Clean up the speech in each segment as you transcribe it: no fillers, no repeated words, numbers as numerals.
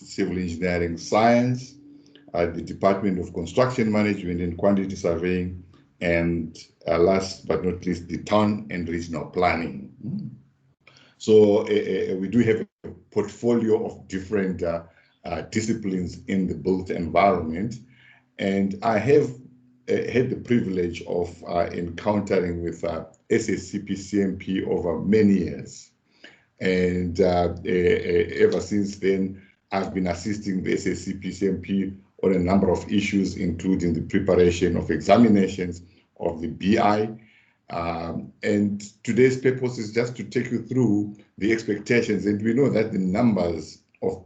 Civil Engineering Science, the Department of Construction Management and Quantity Surveying, and last but not least, the Town and Regional Planning. So we do have a portfolio of different disciplines in the built environment, and I have had the privilege of encountering with SACPCMP over many years, and ever since then I've been assisting the SACPCMP on a number of issues, including the preparation of examinations of the BI. And today's purpose is just to take you through the expectations. And we know that the numbers of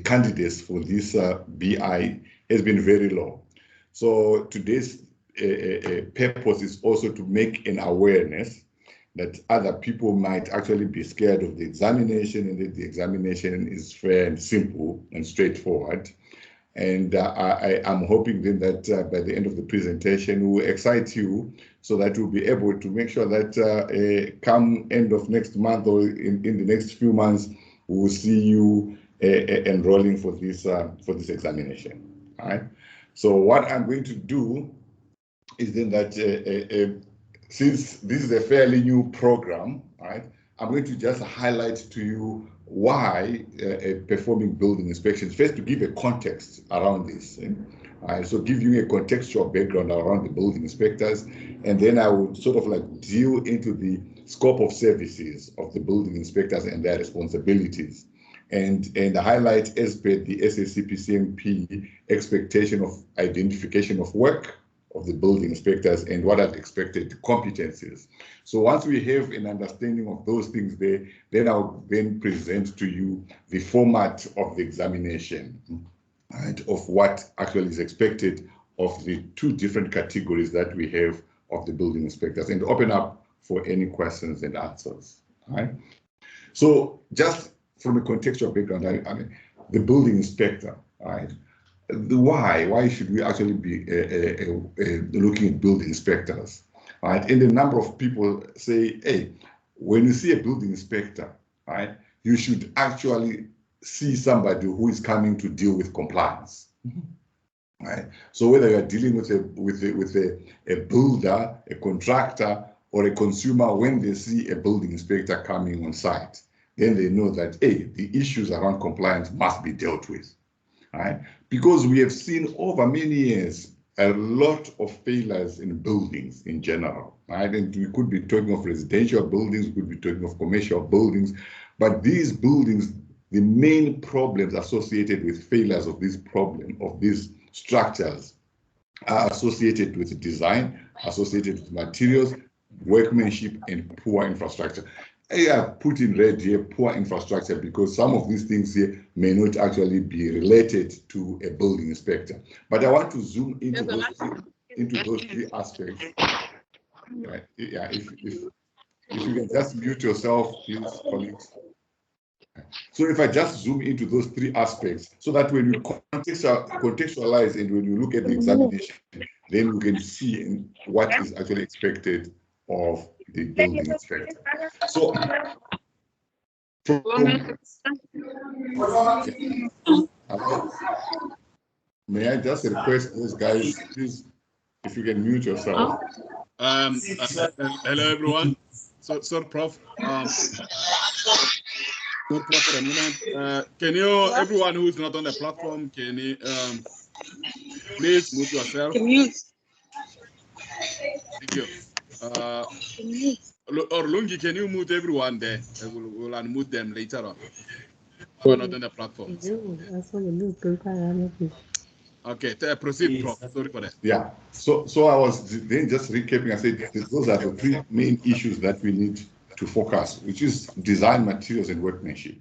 candidates for this BI has been very low. So today's purpose is also to make an awareness that other people might actually be scared of the examination, and that the examination is fair and simple and straightforward. And I'm hoping then that by the end of the presentation, we will excite you so that we'll be able to make sure that come end of next month or in the next few months, we will see you enrolling for this examination. All right. So what I'm going to do is then that since this is a fairly new program, right, I'm going to just highlight to you why performing building inspections. First, to give a context around this. So give you a contextual background around the building inspectors, and then I will sort of like deal into the scope of services of the building inspectors and their responsibilities, and highlight as per the SACPCMP expectation of identification of work of the building inspectors and what are expected competencies. So once we have an understanding of those things there, then I'll then present to you the format of the examination, right, of what actually is expected of the two different categories that we have of the building inspectors, and open up for any questions and answers. Right? So just from a contextual background, I mean, the building inspector, right? Why should we actually be looking at building inspectors, right? And a number of people say, hey, when you see a building inspector, right, you should actually see somebody who is coming to deal with compliance, right? So whether you are dealing with a builder, a contractor, or a consumer, when they see a building inspector coming on site, then they know that, hey, the issues around compliance must be dealt with. Right? Because we have seen over many years a lot of failures in buildings in general, right? And we could be talking of residential buildings, we could be talking of commercial buildings, but these buildings, the main problems associated with failures of these structures are associated with design, associated with materials, workmanship, and poor infrastructure. I have put in red here poor infrastructure because some of these things here may not actually be related to a building inspector. But I want to zoom into those three aspects. Right. Yeah, if you can just mute yourself, please, colleagues. So if I just zoom into those three aspects, so that when you contextualize and when you look at the examination, then you can see what is actually expected of the building inspector. So, may I just request those guys, please, if you can mute yourself. Hello, everyone. So Prof. Prof, for a moment. Can you, everyone who is not on the platform, can you please mute yourself? Thank you. Or Lungi, can you mute everyone there? We'll unmute them later on. Who are not on the platform. Okay, proceed, Prof. Sorry for that. Yeah. So I was then just recapping. I said those are the three main issues that we need to focus, which is design, materials, and workmanship.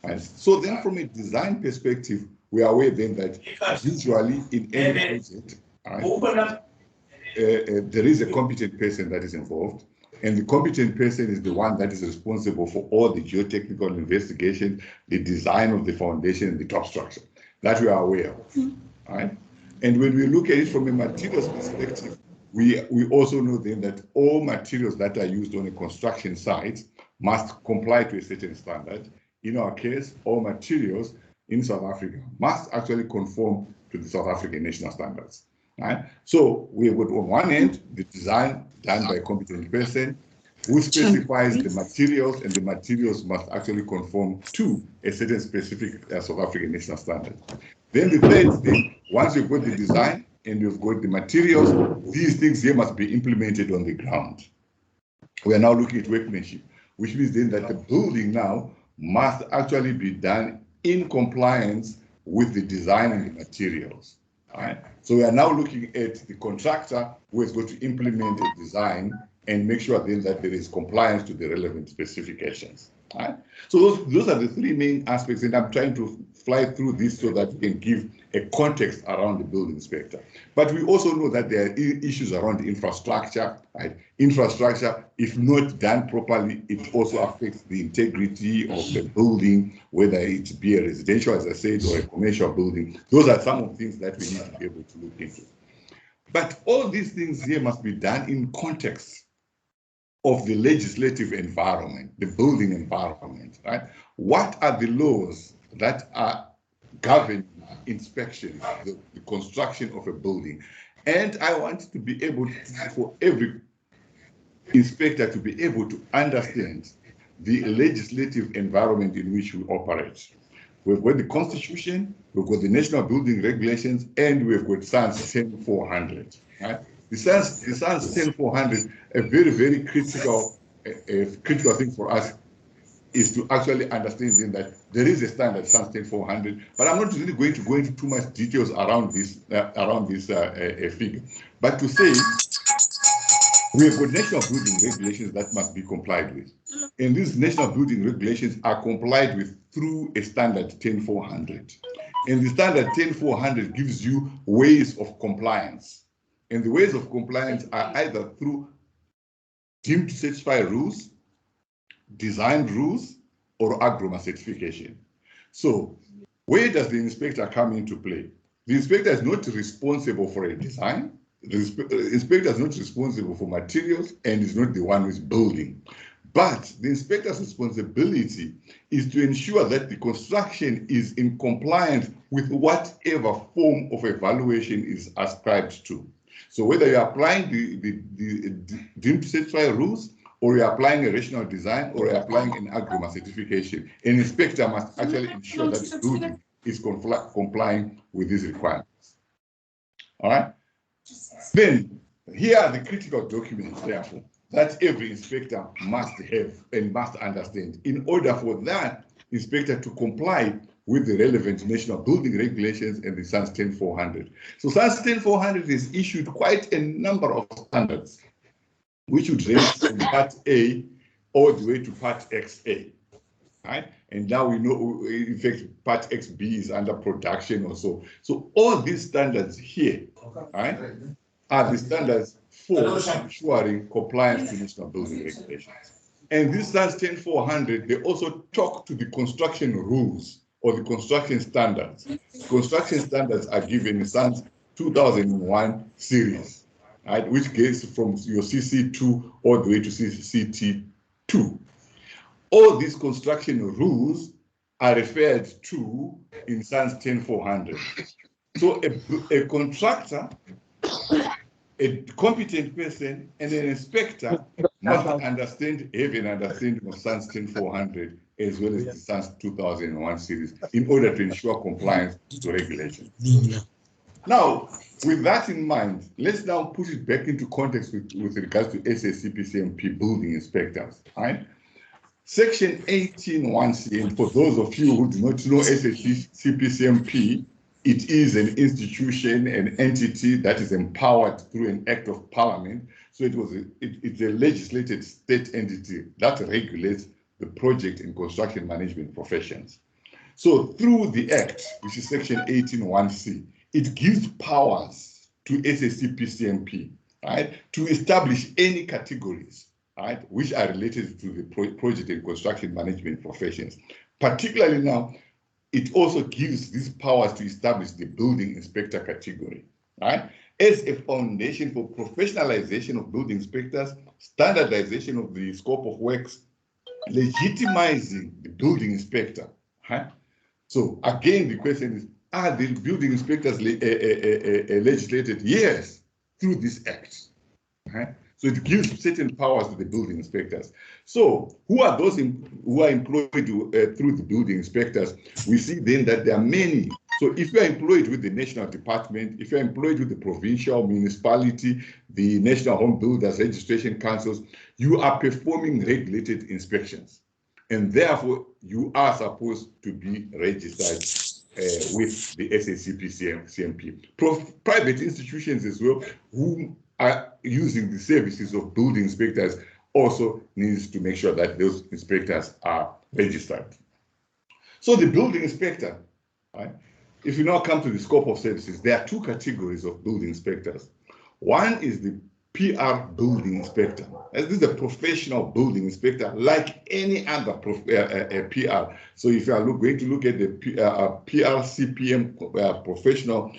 Right? So then, from a design perspective, we are aware then that usually in any project, right, there is a competent person that is involved. And the competent person is the one that is responsible for all the geotechnical investigation, the design of the foundation, and the top structure that we are aware of. Right? And when we look at it from a materials perspective, we also know then that all materials that are used on a construction site must comply to a certain standard, in our case, all materials in South Africa must actually conform to the South African national standards. Right? So we have got on one end the design done by a competent person who specifies the materials, and the materials must actually conform to a certain specific South African national standard. Then the third thing, once you've got the design and you've got the materials, these things here must be implemented on the ground. We are now looking at workmanship, which means then that the building now must actually be done in compliance with the design and the materials. Right? So we are now looking at the contractor who is going to implement the design and make sure then that there is compliance to the relevant specifications. Right? So those are the three main aspects, and I'm trying to fly through this so that we can give a context around the building inspector. But we also know that there are issues around the infrastructure. Right? Infrastructure, if not done properly, it also affects the integrity of the building, whether it be a residential, as I said, or a commercial building. Those are some of the things that we need to be able to look into. But all these things here must be done in context of the legislative environment, the building environment, right? What are the laws that are governing inspection, the construction of a building? And I want to be able to, for every inspector to be able to understand the legislative environment in which we operate. We've got the Constitution, we've got the National Building Regulations, and we've got SANS 10400, right? The SANS 10400, a very, very critical thing for us is to actually understand that there is a standard, SANS 10400, but I'm not really going to go into too much details around this figure. But to say, we have got national building regulations that must be complied with. And these national building regulations are complied with through a standard 10400. And the standard 10400 gives you ways of compliance. And the ways of compliance are either through deemed to satisfy rules, design rules, or AGROMA certification. So where does the inspector come into play? The inspector is not responsible for a design. The inspector is not responsible for materials and is not the one who is building. But the inspector's responsibility is to ensure that the construction is in compliance with whatever form of evaluation is ascribed to. So whether you're applying the deemed to satisfy rules, or you're applying a rational design, or you're applying an AGROMA certification, an inspector must actually ensure that the building is complying with these requirements. All right? Then, here are the critical documents, therefore, that every inspector must have and must understand in order for that inspector to comply with the relevant national building regulations and the SANS 10400. So SANS 10400 is issued quite a number of standards, which would range from Part A all the way to Part XA. Right? And now we know, in fact, Part XB is under production or so. So all these standards here, right, are the standards for ensuring compliance to national building regulations. And this SANS 10400, they also talk to the construction rules or the construction standards. Construction standards are given in SANS 2001 series, right, which goes from your CC2 all the way to CCT2. All these construction rules are referred to in SANS 10400. So a contractor, a competent person, and an inspector must have an understanding of SANS 10400 as well as the SANS 2001 series in order to ensure compliance to regulations. Now, with that in mind, let's now put it back into context with regards to SACPCMP building inspectors. Right? Section 18(1)(c), and for those of you who do not know SACPCMP, it is an institution, an entity that is empowered through an act of parliament. So it's a legislated state entity that regulates the project and construction management professions. So through the act, which is section 18(1)(c), it gives powers to SACPCMP, right, to establish any categories, right, which are related to the project and construction management professions. Particularly now, it also gives these powers to establish the building inspector category, right, as a foundation for professionalization of building inspectors, standardization of the scope of works, legitimizing the building inspector. Huh? So again, the question is, are the building inspectors legislated? Yes, through this act. Huh? So it gives certain powers to the building inspectors. So who are those who are employed through the building inspectors? We see then that there are many. So if you are employed with the national department, if you're employed with the provincial municipality, the National Home Builders Registration Councils, you are performing regulated inspections. And therefore, you are supposed to be registered with the SACPCMP. Private institutions as well, who are using the services of building inspectors, also needs to make sure that those inspectors are registered. So the building inspector, right? If you now come to the scope of services, there are two categories of building inspectors. One is the PR building inspector. This is a professional building inspector like any other PR. So if you are going to look at the PRCPM professional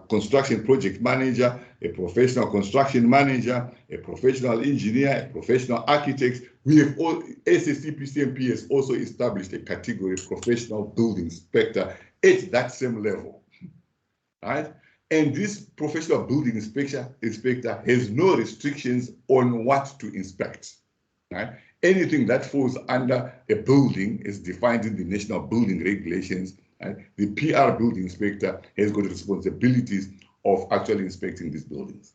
construction project manager, a professional construction manager, a professional engineer, a professional architect, we have all, SACPCMP has also established a category of professional building inspector at that same level, right? And this professional building inspector has no restrictions on what to inspect, right? Anything that falls under a building is defined in the national building regulations, right? The PR building inspector has got responsibilities of actually inspecting these buildings.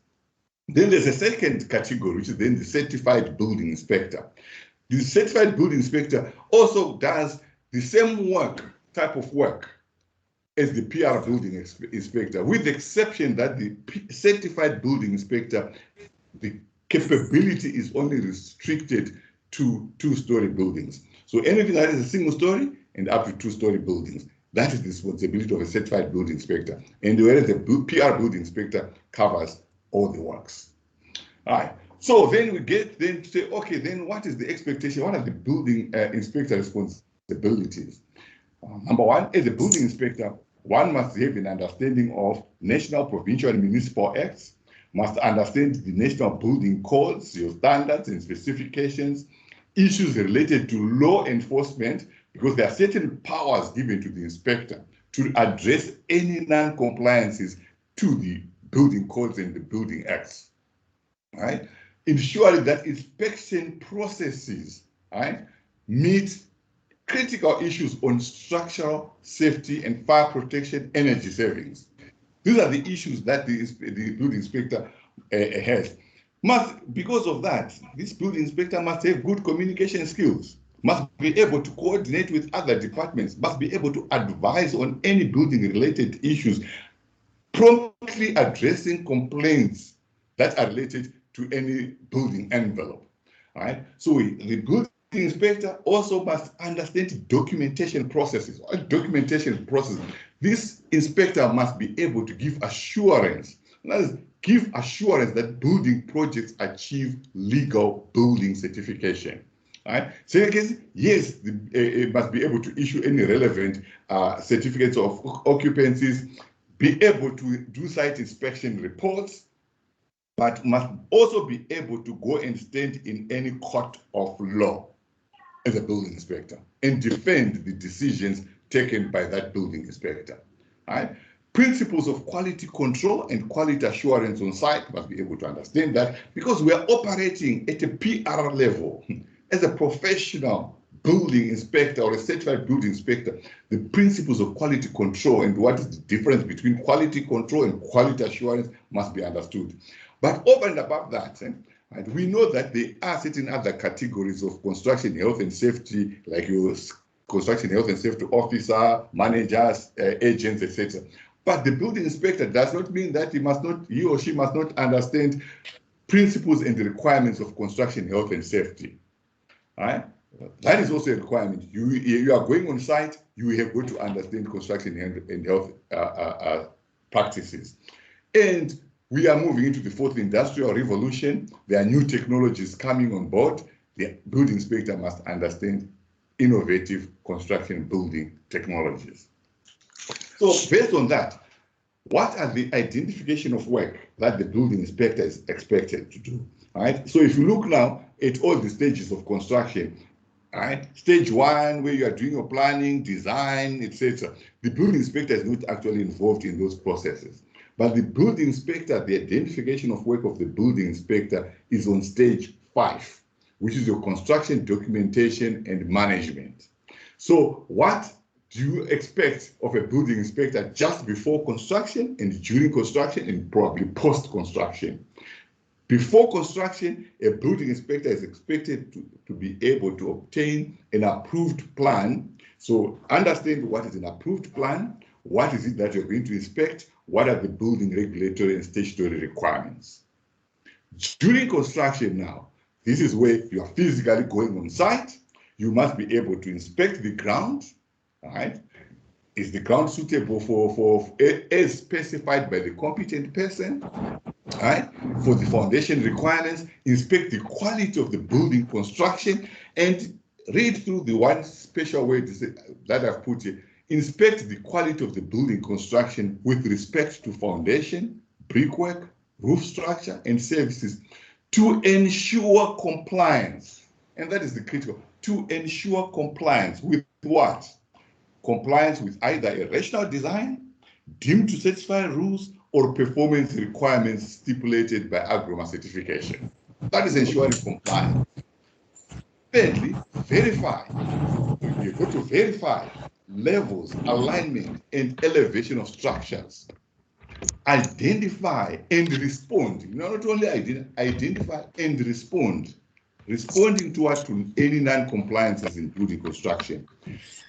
Then there's a second category, which is then the certified building inspector. The certified building inspector also does the same type of work as the PR building inspector, with the exception that the certified building inspector, the capability is only restricted to two-story buildings. So anything that is a single story and up to two-story buildings, that is the responsibility of a certified building inspector. And whereas the PR building inspector covers all the works. All right. So then we get then to say, okay, then what is the expectation? What are the building inspector responsibilities? Number one, as a building inspector, one must have an understanding of national, provincial, and municipal acts, must understand the national building codes, your standards and specifications, issues related to law enforcement, because there are certain powers given to the inspector to address any non-compliances to the building codes and the building acts, right? Ensuring that inspection processes, right, meet critical issues on structural safety and fire protection, energy savings. These are the issues that the building inspector has. Because of that, this building inspector must have good communication skills, must be able to coordinate with other departments, must be able to advise on any building-related issues, promptly addressing complaints that are related to any building envelope. All right? So the building inspector also must understand documentation processes. This inspector must be able to give assurance. That is, give assurance that building projects achieve legal building certification. Right? Second, yes, it must be able to issue any relevant certificates of occupancies, be able to do site inspection reports, but must also be able to go and stand in any court of law as a building inspector and defend the decisions taken by that building inspector. Right? Principles of quality control and quality assurance on site must be able to understand that, because we are operating at a PR level. As a professional building inspector or a certified building inspector, the principles of quality control and what is the difference between quality control and quality assurance must be understood. But over and above that, right, we know that there are certain other categories of construction health and safety, like your construction health and safety officer, managers, agents, etc. But the building inspector does not mean that he or she must not understand principles and the requirements of construction health and safety. Right? That is also a requirement. You are going on site, you have got to understand construction and health practices. And we are moving into the fourth industrial revolution. There are new technologies coming on board. The building inspector must understand innovative construction building technologies. So based on that, what are the identification of work that the building inspector is expected to do? Right? So if you look now at all the stages of construction, Right? Stage 1, where you are doing your planning, design, etc. The building inspector is not actually involved in those processes. But the building inspector, the identification of work of the building inspector is on stage 5, which is your construction documentation and management. So what do you expect of a building inspector just before construction and during construction and probably post-construction? Before construction, a building inspector is expected to be able to obtain an approved plan. So understand what is an approved plan, what is it that you're going to inspect, what are the building regulatory and statutory requirements. During construction now, this is where you are physically going on site. You must be able to inspect the ground, right? Is the ground suitable for as specified by the competent person? Right? For the foundation requirements, inspect the quality of the building construction, and read through the one special word that I've put here. Inspect the quality of the building construction with respect to foundation, brickwork, roof structure, and services to ensure compliance. And that is the critical, to ensure compliance with what? Compliance with either a rational design, deemed to satisfy rules, or performance requirements stipulated by AGROMA certification. That is ensuring compliance. Thirdly, verify. You've got to verify levels, alignment, and elevation of structures. Identify and respond. Not only identify and respond. Responding to what? To any non-compliances in building construction.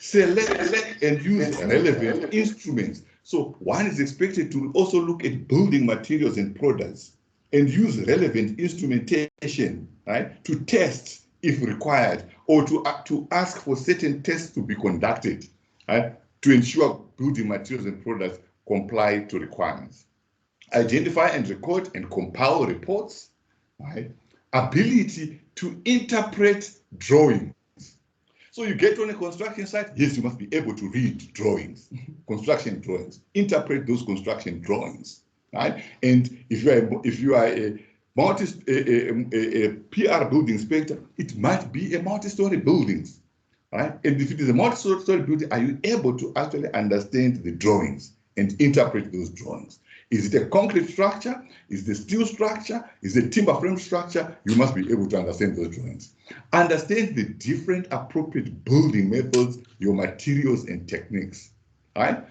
Select and use relevant instruments. So one is expected to also look at building materials and products and use relevant instrumentation, right, to test if required, or to ask for certain tests to be conducted, right, to ensure building materials and products comply to requirements. Identify and record and compile reports, right? Ability to interpret drawings. So you get on a construction site, yes, you must be able to read drawings, construction drawings, interpret those construction drawings, right? And if you are a PR building inspector, it might be a multi-story buildings, right? And if it is a multi-story building, are you able to actually understand the drawings and interpret those drawings? Is it a concrete structure? Is it a steel structure? Is it a timber frame structure? You must be able to understand those drawings. Understand the different appropriate building methods, your materials and techniques, right?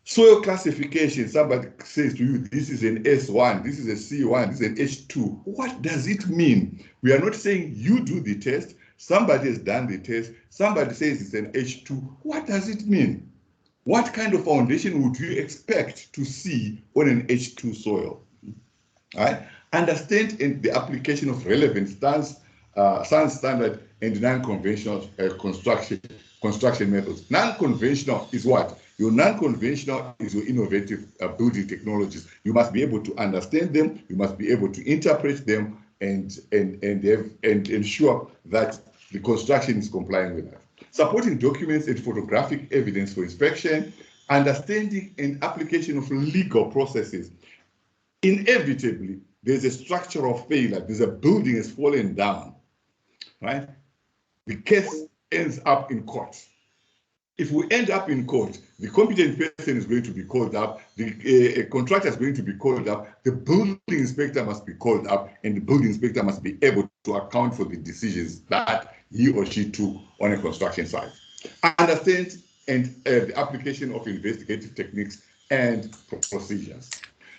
Soil classification, somebody says to you, this is an S1, this is a C1, this is an H2. What does it mean? We are not saying you do the test, somebody has done the test, somebody says it's an H2. What does it mean? What kind of foundation would you expect to see on an H2 soil? Right? Understand the application of relevant science standard and non-conventional construction methods. Non-conventional is what? Your non-conventional is your innovative building technologies. You must be able to understand them. You must be able to interpret them and ensure that the construction is complying with that. Supporting documents and photographic evidence for inspection, understanding and application of legal processes. Inevitably, there's a structural failure. There's a building has fallen down, right? The case ends up in court. If we end up in court, the competent person is going to be called up, the contractor is going to be called up, the building inspector must be called up, and the building inspector must be able to account for the decisions that he or she took on a construction site. Understand and the application of investigative techniques and procedures.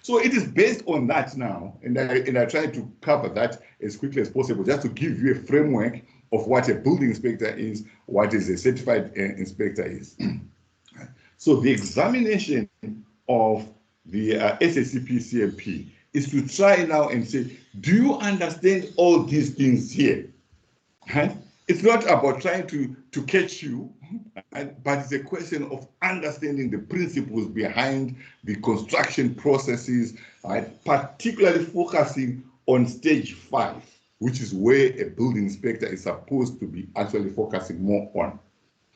So it is based on that now, and I try to cover that as quickly as possible, just to give you a framework of what a building inspector is, what is a certified inspector is. So the examination of the SACPCMP is to try now and say, do you understand all these things here? Right? It's not about trying to catch you, but it's a question of understanding the principles behind the construction processes, right? Particularly focusing on stage 5, which is where a building inspector is supposed to be actually focusing more on.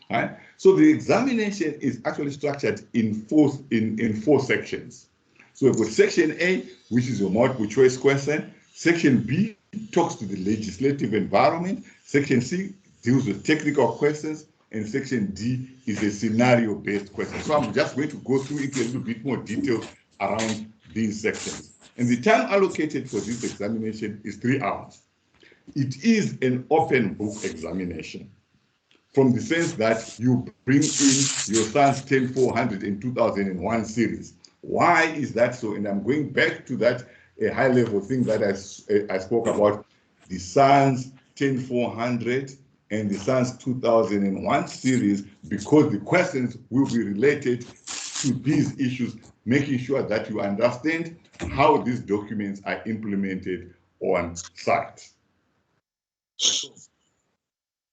Right? So the examination is actually structured in four sections. So we've got section A, which is your multiple choice question. Section B talks to the legislative environment. Section C deals with technical questions, and section D is a scenario-based question. So I'm just going to go through it a little bit more detail around these sections. And the time allocated for this examination is 3 hours. It is an open book examination, from the sense that you bring in your SANS 10400 and 2001 series. Why is that so? And I'm going back to that high-level thing that I spoke about, the SANS 10400 and the SANS 2001 series, because the questions will be related to these issues, making sure that you understand how these documents are implemented on site. SANS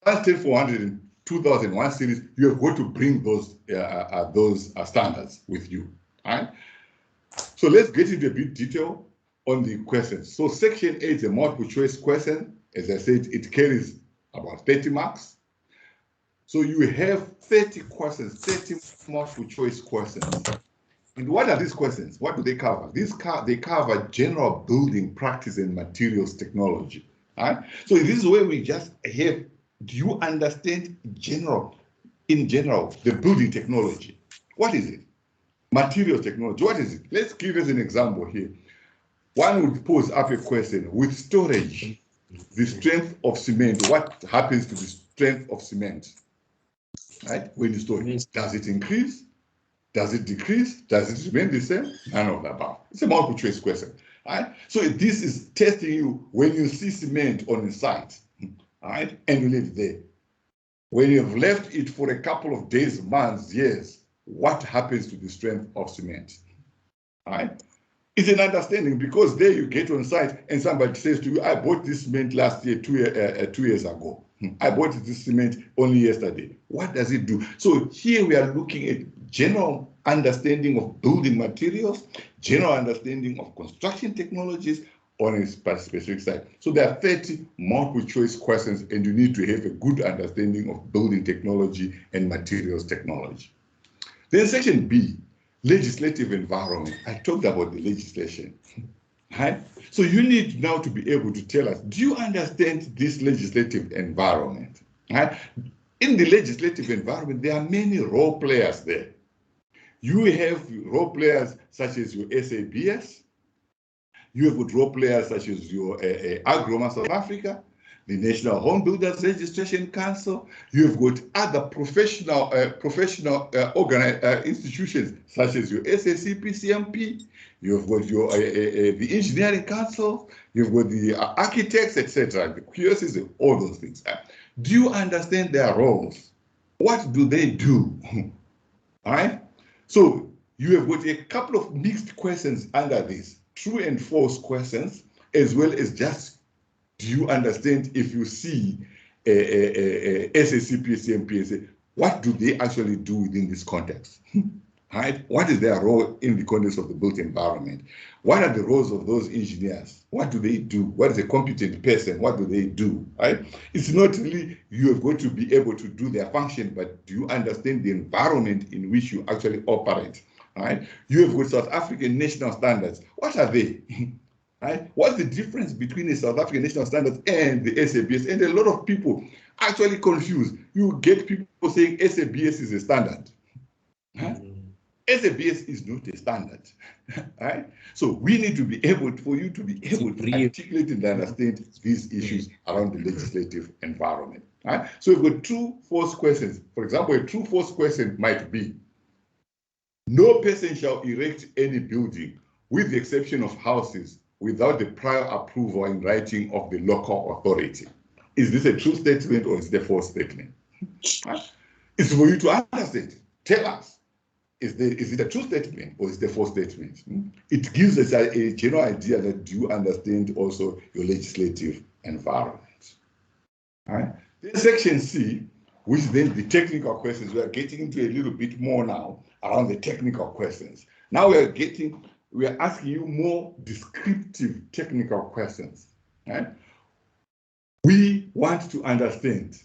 10400 and 2001 series, you have got to bring those standards with you. All right? So let's get into a bit detail on the questions. So section A is a multiple choice question. As I said, it carries about 30 marks. So you have 30 questions, 30 multiple choice questions. And what are these questions? What do they cover? They cover general building practice and materials technology. All right? So this is where we just have, do you understand in general, the building technology? What is it? Materials technology, what is it? Let's give us an example here. One would pose up a question, with storage, the strength of cement, what happens to the strength of cement? Right? When you store it, does it increase? Does it decrease? Does it remain the same? None of the above. It's a multiple choice question. Right? So this is testing you when you see cement on the site, right, and you live there. When you've left it for a couple of days, months, years, what happens to the strength of cement? Right? It's an understanding, because there you get on site and somebody says to you, I bought this cement last year, 2 years ago. I bought this cement only yesterday. What does it do? So here we are looking at general understanding of building materials, general understanding of construction technologies on a specific site. So there are 30 multiple choice questions, and you need to have a good understanding of building technology and materials technology. Then section B, legislative environment. I talked about the legislation. Right? So you need now to be able to tell us, do you understand this legislative environment? Right? In the legislative environment, there are many role players there. You have role players such as your SABS. You have got role players such as your Agroma South Africa, the National Home Builders Registration Council. You have got other professional institutions such as your SACPCMP. You have got your the Engineering Council. You've got the architects, etc. The QSs, all those things. Do you understand their roles? What do they do? All right. So you have got a couple of mixed questions under this. True and false questions, as well as just, do you understand, if you see SACPCMP, say, what do they actually do within this context? Right? What is their role in the context of the built environment? What are the roles of those engineers? What do they do? What is a competent person? What do they do? Right? It's not really you are going to be able to do their function, but do you understand the environment in which you actually operate? Right? You have got South African national standards. What are they? Right? What's the difference between the South African national standards and the SABS? And a lot of people actually confuse. You get people saying SABS is a standard. Right? SABS is not a standard. Right? So we need to be able, for you to be able to articulate and understand these issues around the legislative environment. Right? So we've got true, false questions. For example, a true, false question might be, no person shall erect any building, with the exception of houses, without the prior approval in writing of the local authority. Is this a true statement or is it a false statement? It's for you to understand. Tell us, is it a true statement or is it a false statement? It gives us a general idea that do you understand also your legislative environment. All right. Then section C, which then the technical questions, we are getting into a little bit more now around the technical questions. Now we are asking you more descriptive technical questions. Right? We want to understand,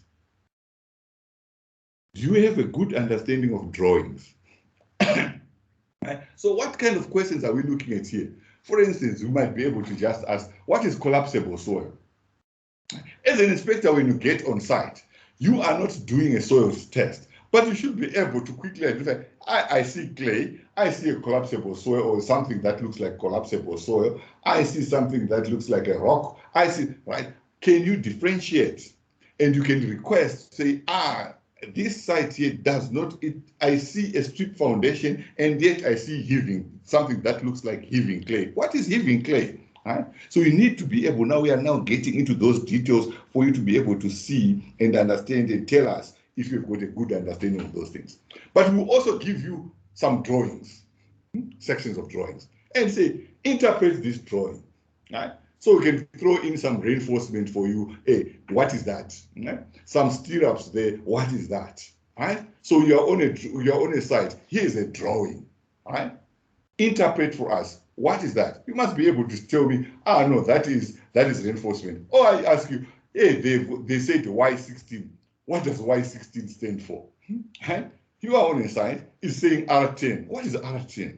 do you have a good understanding of drawings? Right? So what kind of questions are we looking at here? For instance, we might be able to just ask, what is collapsible soil? As an inspector, when you get on site, You are not doing a soils test, but you should be able to quickly identify, I see clay, I see a collapsible soil or something that looks like collapsible soil, I see something that looks like a rock, I see, right? Can you differentiate? And you can request, say, this site here does not, I see a strip foundation and yet I see heaving, something that looks like heaving clay. What is heaving clay? Right? So you need to be able, now we are now getting into those details for you to be able to see and understand and tell us if you've got a good understanding of those things. But we'll also give you some drawings, sections of drawings, and say, interpret this drawing. Right? So we can throw in some reinforcement for you. Hey, what is that? Right? Some stirrups there, what is that? Right? So you're on a site, here's a drawing. Right? Interpret for us. What is that? You must be able to tell me, no, that is reinforcement. Or I ask you, hey, they said Y16. What does Y16 stand for? Right? You are on a site, it's saying R10. What is R10?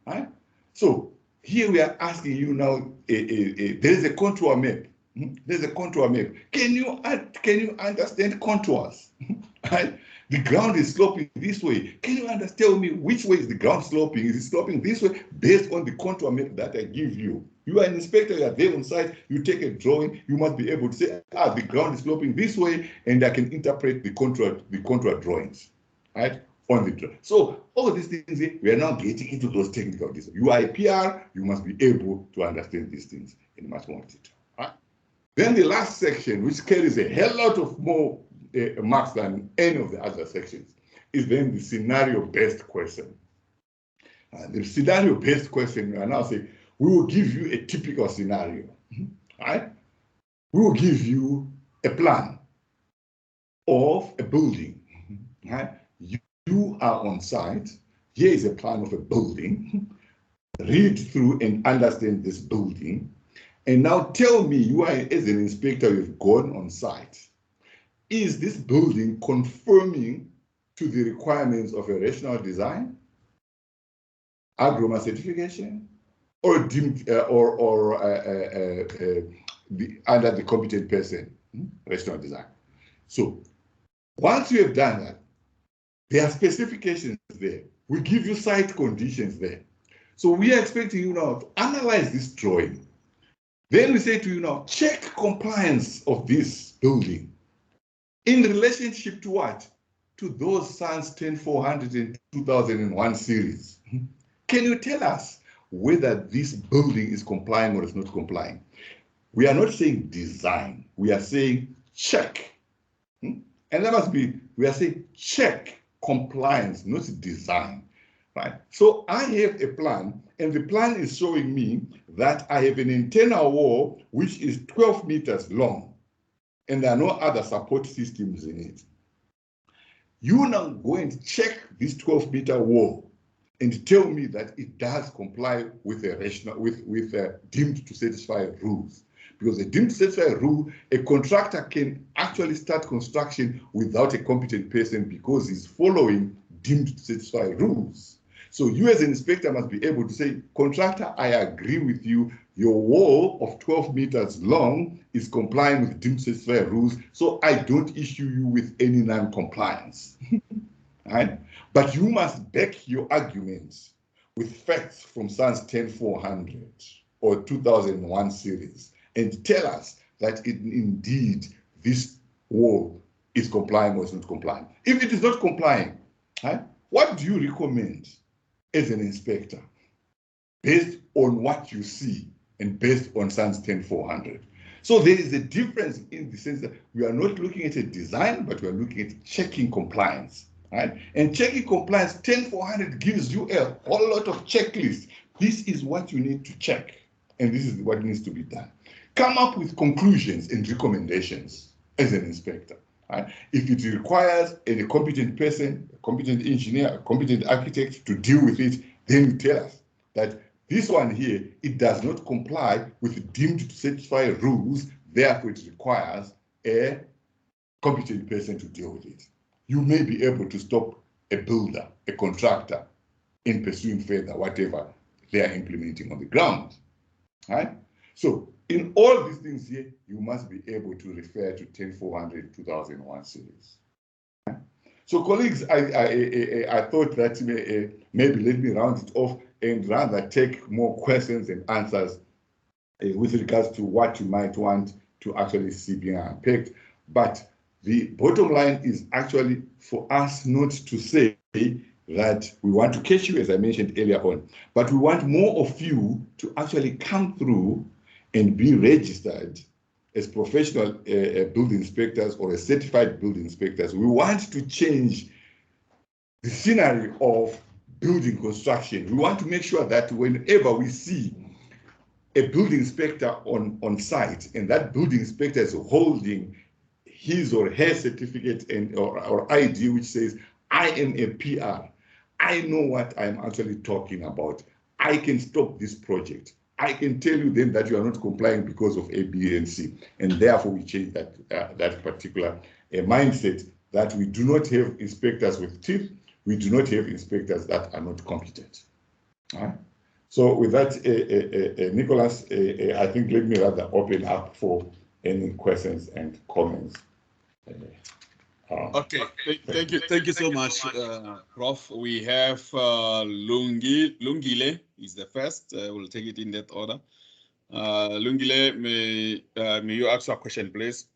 Right? So here we are asking you now, there's a contour map. There's a contour map. Can you understand contours? Right? The ground is sloping this way. Can you tell me which way is the ground sloping? Is it sloping this way based on the contour map that I give you? You are an inspector, you are there on site, you take a drawing, you must be able to say, the ground is sloping this way, and I can interpret the contour drawings, right? On the drawing. So all these things, we are now getting into those technical details. You are a PR, you must be able to understand these things in much more detail. Right? Then the last section, which carries a hell lot of more marks than any of the other sections, is then the scenario-based question. The scenario-based question, we are now saying, we will give you a typical scenario, right? We will give you a plan of a building, right? You are on site, here is a plan of a building, read through and understand this building, and now tell me, you are, as an inspector, you've gone on site, is this building conforming to the requirements of a rational design, agroma certification, or deemed under the competent person, rational design? So once you have done that, there are specifications there. We give you site conditions there. So we are expecting you now to analyze this drawing. Then we say to you now, check compliance of this building in relationship to what? To those SANS 10400 and 2001 series. Can you tell us whether this building is complying or is not complying? We are not saying design, we are saying check. And that must be, we are saying check compliance, not design. Right? So I have a plan, and the plan is showing me that I have an internal wall which is 12 meters long, and there are no other support systems in it. You now go and check this 12-meter wall and tell me that it does comply with a rational, with a deemed to satisfy rules. Because a deemed to satisfy rule, a contractor can actually start construction without a competent person because he's following deemed to satisfy rules. So you as an inspector must be able to say, contractor, I agree with you. Your wall of 12 meters long is complying with deemed to satisfy rules, so I don't issue you with any non-compliance. Right? But you must back your arguments with facts from SANS 10400 or 2001 series and tell us that indeed this wall is complying or is not complying. If it is not complying, right, what do you recommend as an inspector based on what you see and based on SANS 10400? So there is a difference in the sense that we are not looking at a design, but we are looking at checking compliance. Right? And checking compliance, 10400 gives you a whole lot of checklists. This is what you need to check, and this is what needs to be done. Come up with conclusions and recommendations as an inspector. Right? If it requires a competent person, a competent engineer, a competent architect to deal with it, then you tell us that this one here, it does not comply with deemed to satisfy rules, therefore it requires a competent person to deal with it. You may be able to stop a builder, a contractor, in pursuing further whatever they are implementing on the ground. Right? So in all these things here, you must be able to refer to 10400 2001 series. So colleagues, I thought that maybe let me round it off and rather take more questions and answers with regards to what you might want to actually see being unpacked. But the bottom line is actually for us not to say that we want to catch you, as I mentioned earlier on, but we want more of you to actually come through and be registered as professional building inspectors or as certified building inspectors. We want to change the scenery of building construction. We want to make sure that whenever we see a building inspector on site, and that building inspector is holding his or her certificate and or ID which says, I am a PR, I know what I'm actually talking about, I can stop this project, I can tell you then that you are not complying because of A, B, and C. And therefore we change that particular mindset, that we do not have inspectors with teeth, we do not have inspectors that are not competent. All right? So with that, Nicholas, I think let me rather open up for any questions and comments. Okay, thank you so much, Prof. We have Lungile is the first. We'll take it in that order. Lungile, may you ask your question, please?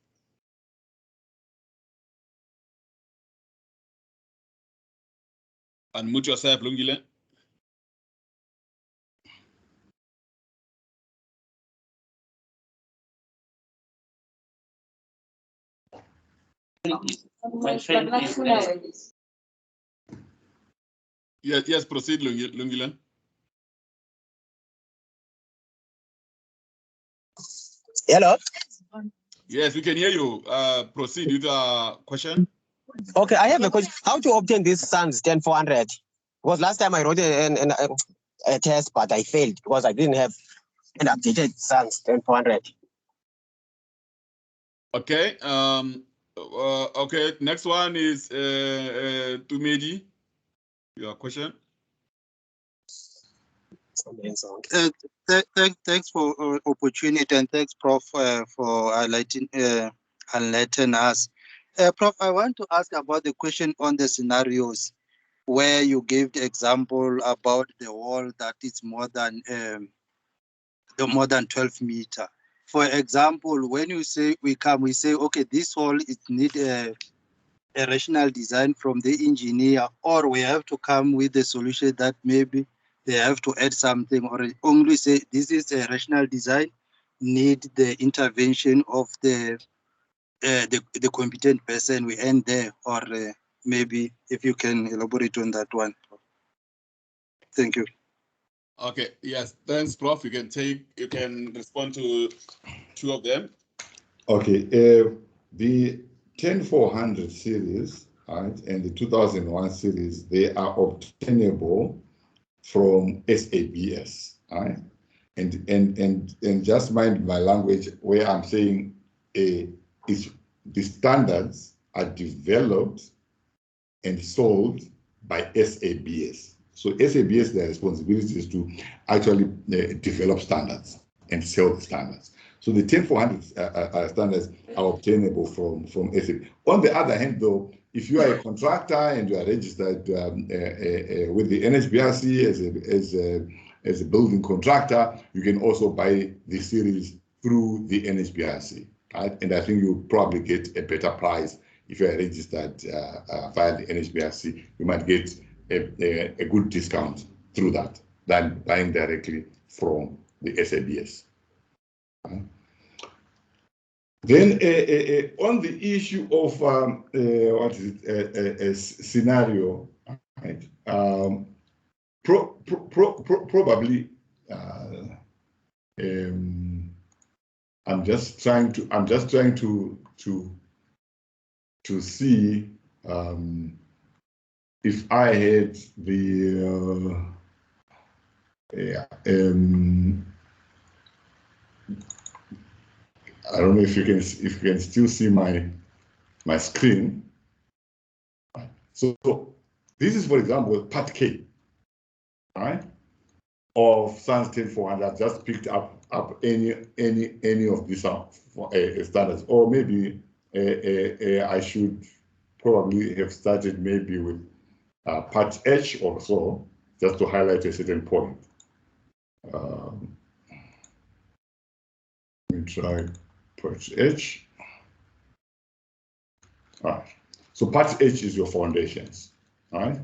Unmute yourself, Lungile. My friend is yes, proceed, Lungile. Hello. Yes, we can hear you. Proceed with the question. Okay, I have a question. How to obtain this SANS 10400? Because last time I wrote a test, but I failed because I didn't have an updated SANS 10400. Okay. Okay. Next one is Tumedi. Your question. Thanks for opportunity, and thanks, Prof, for enlightening us. Prof, I want to ask about the question on the scenarios where you gave the example about the wall that is more than 12 meter. For example, when you say we say, okay, this wall it need a rational design from the engineer, or we have to come with a solution that maybe they have to add something, or only say this is a rational design, need the intervention of the competent person. We end there, or maybe if you can elaborate on that one. Thank you. Okay. Yes. Thanks, Prof. You can respond to two of them. Okay. The 10400 series, right, and the 2001 series, they are obtainable from SABS, right? And just mind my language where I'm saying is the standards are developed and sold by SABS. So SABS, their responsibility is to actually develop standards and sell the standards. So the 10400 standards are obtainable from SABS. On the other hand, though, if you are a contractor and you are registered with the NHBRC as a building contractor, you can also buy the series through the NHBRC, right? And I think you'll probably get a better price if you are registered via the NHBRC. You might get a good discount through that than buying directly from the SABS. Then on the issue of what is it, a scenario, right? Probably I'm just trying to see if I had the I don't know if you can still see my screen. So this is, for example, part K. All right. of SANS 10400. I've just picked up any of these standards, or maybe I should probably have started maybe with part H or so, just to highlight a certain point. Let me try part H. All right. So part H is your foundations. All right.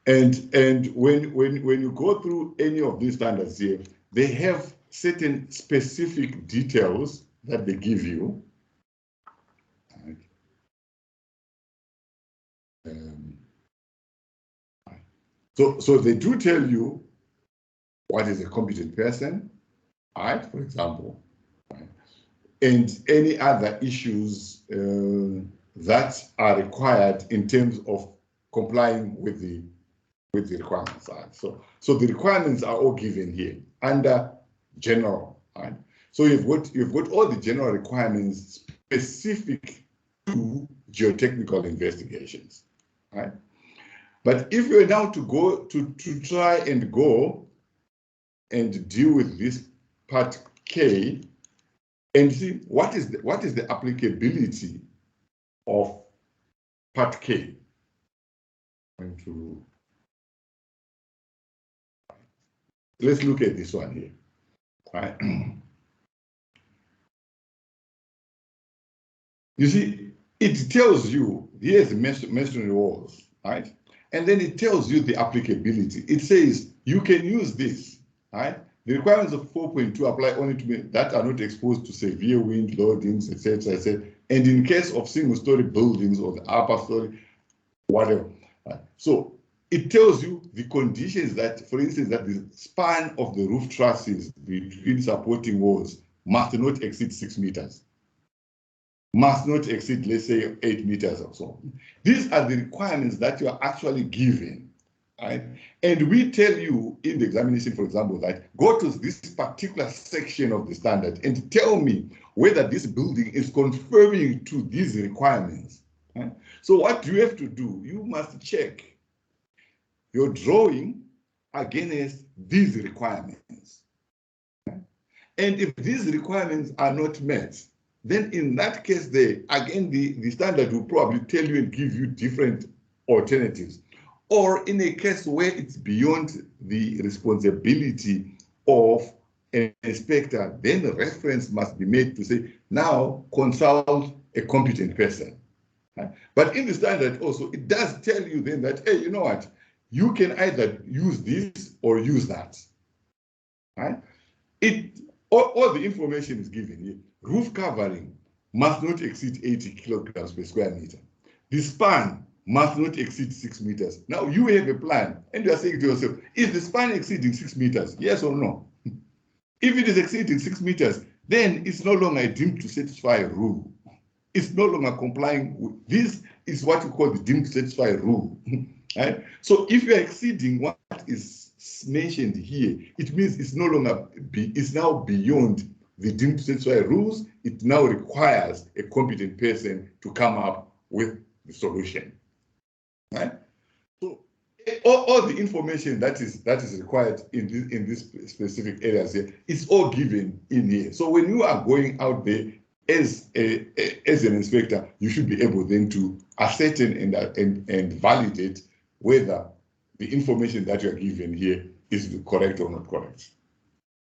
And when you go through any of these standards here, they have certain specific details that they give you. All right. So they do tell you what is a competent person, all right, for example, right? And any other issues that are required in terms of complying with the requirements. Right? So the requirements are all given here under general. Right? So you've got all the general requirements specific to geotechnical investigations. Right? But if you're now to go to try and go and deal with this part K and see what is the applicability of part K. Let's look at this one here. Right? You see, it tells you here's the masonry walls, right? And then it tells you the applicability. It says you can use this, right? The requirements of 4.2 apply only to men that are not exposed to severe wind loadings, etc., etc. And in case of single-story buildings or the upper story, whatever. Right? So it tells you the conditions that, for instance, that the span of the roof trusses between supporting walls must not exceed 6 meters. Must not exceed, let's say, 8 meters or so. These are the requirements that you are actually given, right? And we tell you in the examination, for example, that go to this particular section of the standard and tell me whether this building is conforming to these requirements. Right? So what do you have to do? You must check your drawing against these requirements. Right? And if these requirements are not met, then in that case, again, the standard will probably tell you and give you different alternatives. Or in a case where it's beyond the responsibility of an inspector, then the reference must be made to say, now consult a competent person. Right? But in the standard also, it does tell you then that, hey, you know what? You can either use this or use that. Right? All the information is given here. Roof covering must not exceed 80 kilograms per square meter. The span must not exceed 6 meters. Now you have a plan and you are saying to yourself, is the span exceeding 6 meters? Yes or no? If it is exceeding 6 meters, then it's no longer deemed to satisfy a rule. It's no longer complying with this is what you call the deemed to satisfy rule. Right? So if you are exceeding what is mentioned here, it means it's no longer it's now beyond the deemed to satisfy rules. It now requires a competent person to come up with the solution. Right? So all the information that is required in these specific areas here is all given in here. So when you are going out there as an inspector, you should be able then to ascertain and validate whether the information that you are given here is correct or not correct.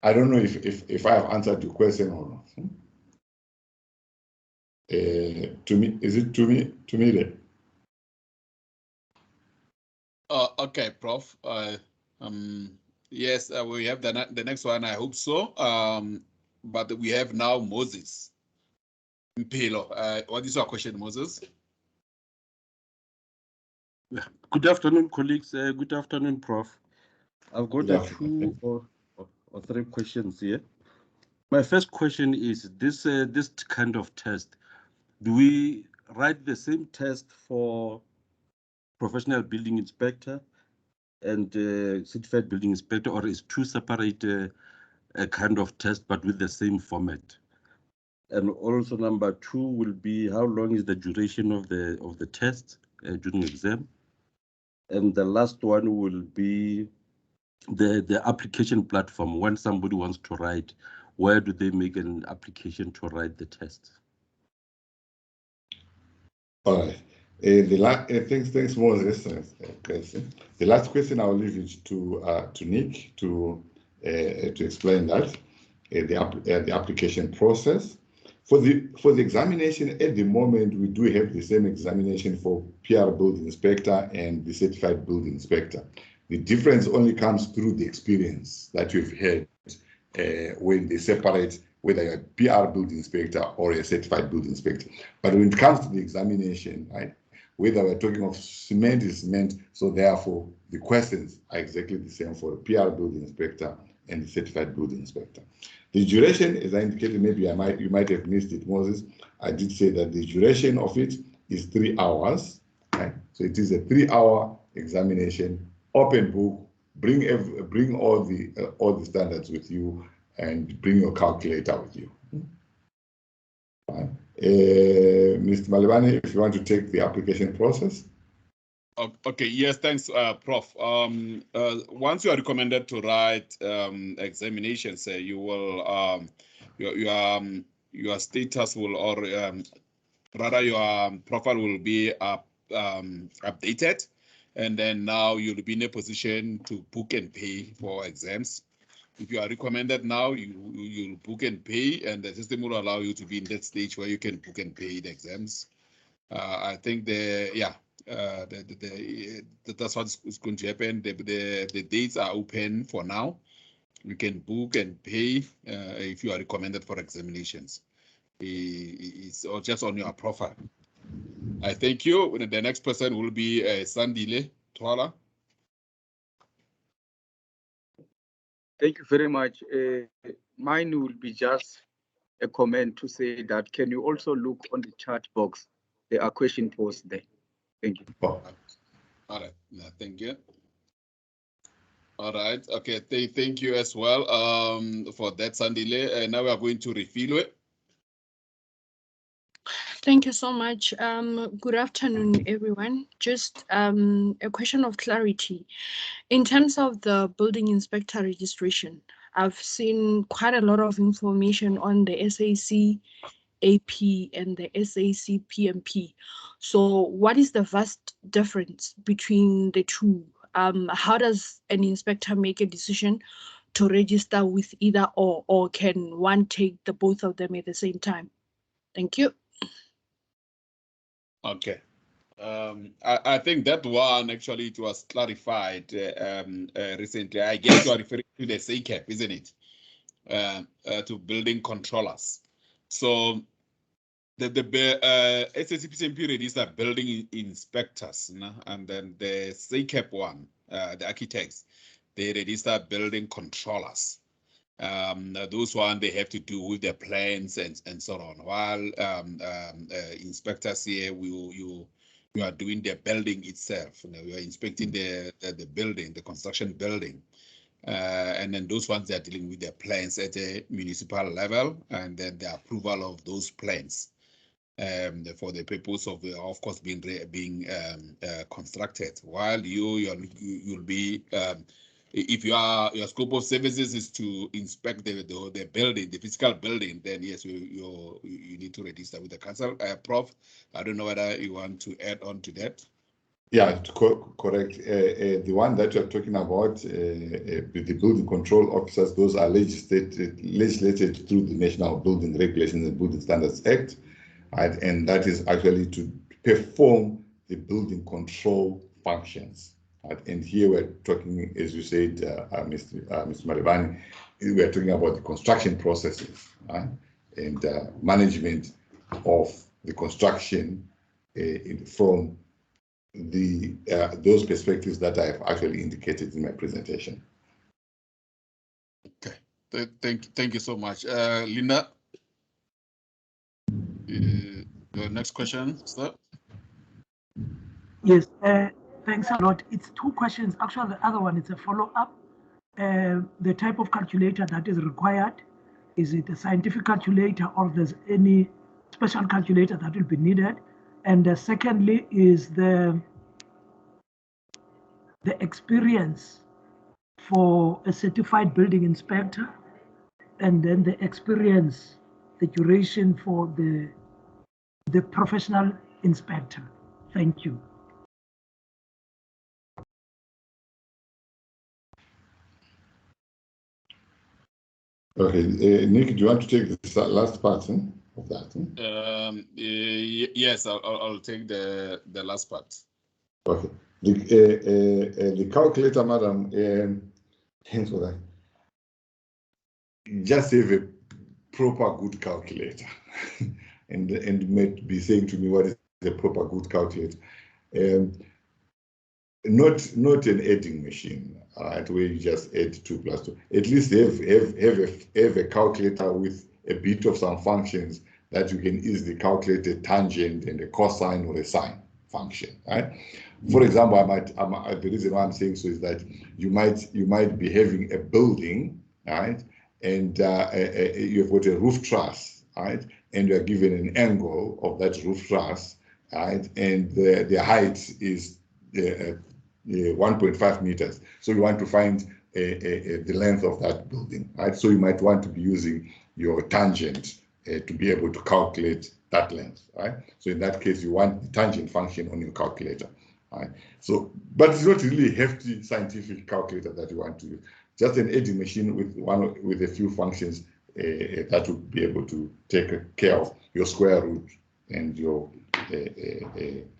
I don't know if I have answered your question or not. To me, is it to me there? Okay, Prof. Yes, we have the next one. I hope so. But we have now Moses Mpilo. What is your question, Moses? Good afternoon, colleagues. Good afternoon, Prof. I've got 2 or 3 questions here. My first question is this kind of test. Do we write the same test for professional building inspector and certified building inspector, or is 2 separate kind of test but with the same format? And also number 2 will be how long is the duration of the test during exam? And the last one will be the application platform, when somebody wants to write, where do they make an application to write the test? All right. Thanks, Moses. The last question I'll leave it to Nick to explain that the application process for the examination. At the moment, we do have the same examination for PR building inspector and the certified building inspector. The difference only comes through the experience that you've had when they separate whether you're a PR building inspector or a certified building inspector. But when it comes to the examination, right, whether we're talking of cement is cement, so therefore the questions are exactly the same for a PR building inspector and the certified building inspector. The duration, as I indicated, maybe you might have missed it, Moses. I did say that the duration of it is 3 hours. Right? So it is a 3-hour examination, open book. Bring all the standards with you, and bring your calculator with you. Mr. Malibane, if you want to take the application process. Okay, yes, thanks, Prof. Once you are recommended to write examinations, you will your status will, or rather your profile will be updated, and then now you'll be in a position to book and pay for exams. If you are recommended now, you'll book and pay, and the system will allow you to be in that stage where you can book and pay the exams. I think that's what's going to happen. The dates are open for now. You can book and pay if you are recommended for examinations. It's just on your profile. I thank you. The next person will be Sandile Twala. Thank you very much. Mine will be just a comment to say that can you also look on the chat box? There are question posed there. Thank you. All right. Thank you. All right. Okay. Thank you as well for that, Sandile. Now we are going to refill it. Thank you so much. Good afternoon, everyone. Just a question of clarity. In terms of the building inspector registration, I've seen quite a lot of information on the SACAP and the SACPMP. So what is the vast difference between the two? How does an inspector make a decision to register with either or can one take the both of them at the same time? Thank you. Okay. I think that one actually it was clarified recently. I guess you are referring to the SACPCMP, isn't it? To building controllers. So the SACPCMP register building inspectors, and then the SACPCMP one, the architects, they register building controllers. Those one they have to do with the plans and so on. While inspectors here, you are doing the building itself. You are inspecting the building, the construction building, and then those ones they are dealing with the plans at a municipal level, and then the approval of those plans for the purpose of course being constructed. While you'll be if your scope of services is to inspect the building, the physical building, then yes, you need to register with the council. Prof, I don't know whether you want to add on to that. Yeah, correct. The one that you're talking about, the building control officers, those are legislated through the National Building Regulations and Building Standards Act, right? And that is actually to perform the building control functions. And here we're talking, as you said, Mr. Malibane, we're talking about the construction processes, right? And management of the construction from those perspectives that I've actually indicated in my presentation. Okay, thank you so much, Linda. The next question, sir. Yes. Thanks a lot. It's two questions. Actually, the other one is a follow-up. The type of calculator that is required, is it a scientific calculator or there's any special calculator that will be needed? And secondly is the experience for a certified building inspector, and then the experience, the duration for the professional inspector. Thank you. Okay, Nick, do you want to take the last part of that? Yes, I'll take the last part. Okay. The calculator, madam, thanks for that. Just have a proper good calculator, and might be saying to me what is a proper good calculator. Not an adding machine, right, where you just add 2 plus 2. At least have a calculator with a bit of some functions that you can easily calculate a tangent and a cosine or a sine function, right? For example, the reason why I'm saying so is that you might be having a building, right, and you've got a roof truss, right, and you are given an angle of that roof truss, right, and the height is 1.5 meters. So you want to find the length of that building, right? So you might want to be using your tangent to be able to calculate that length, right? So in that case, you want the tangent function on your calculator, right? So, but it's not really a hefty scientific calculator that you want to use. Just an adding machine with a few functions that would be able to take care of your square root and your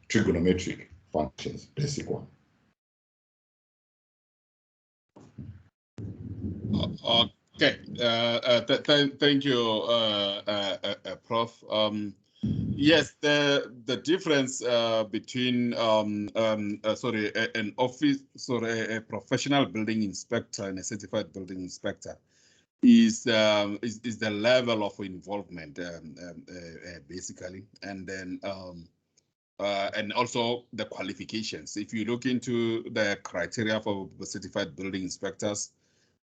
trigonometric functions, basic one. Okay, thank you, Prof. Yes, the difference between a professional building inspector and a certified building inspector is the level of involvement, basically, and then and also the qualifications. If you look into the criteria for certified building inspectors,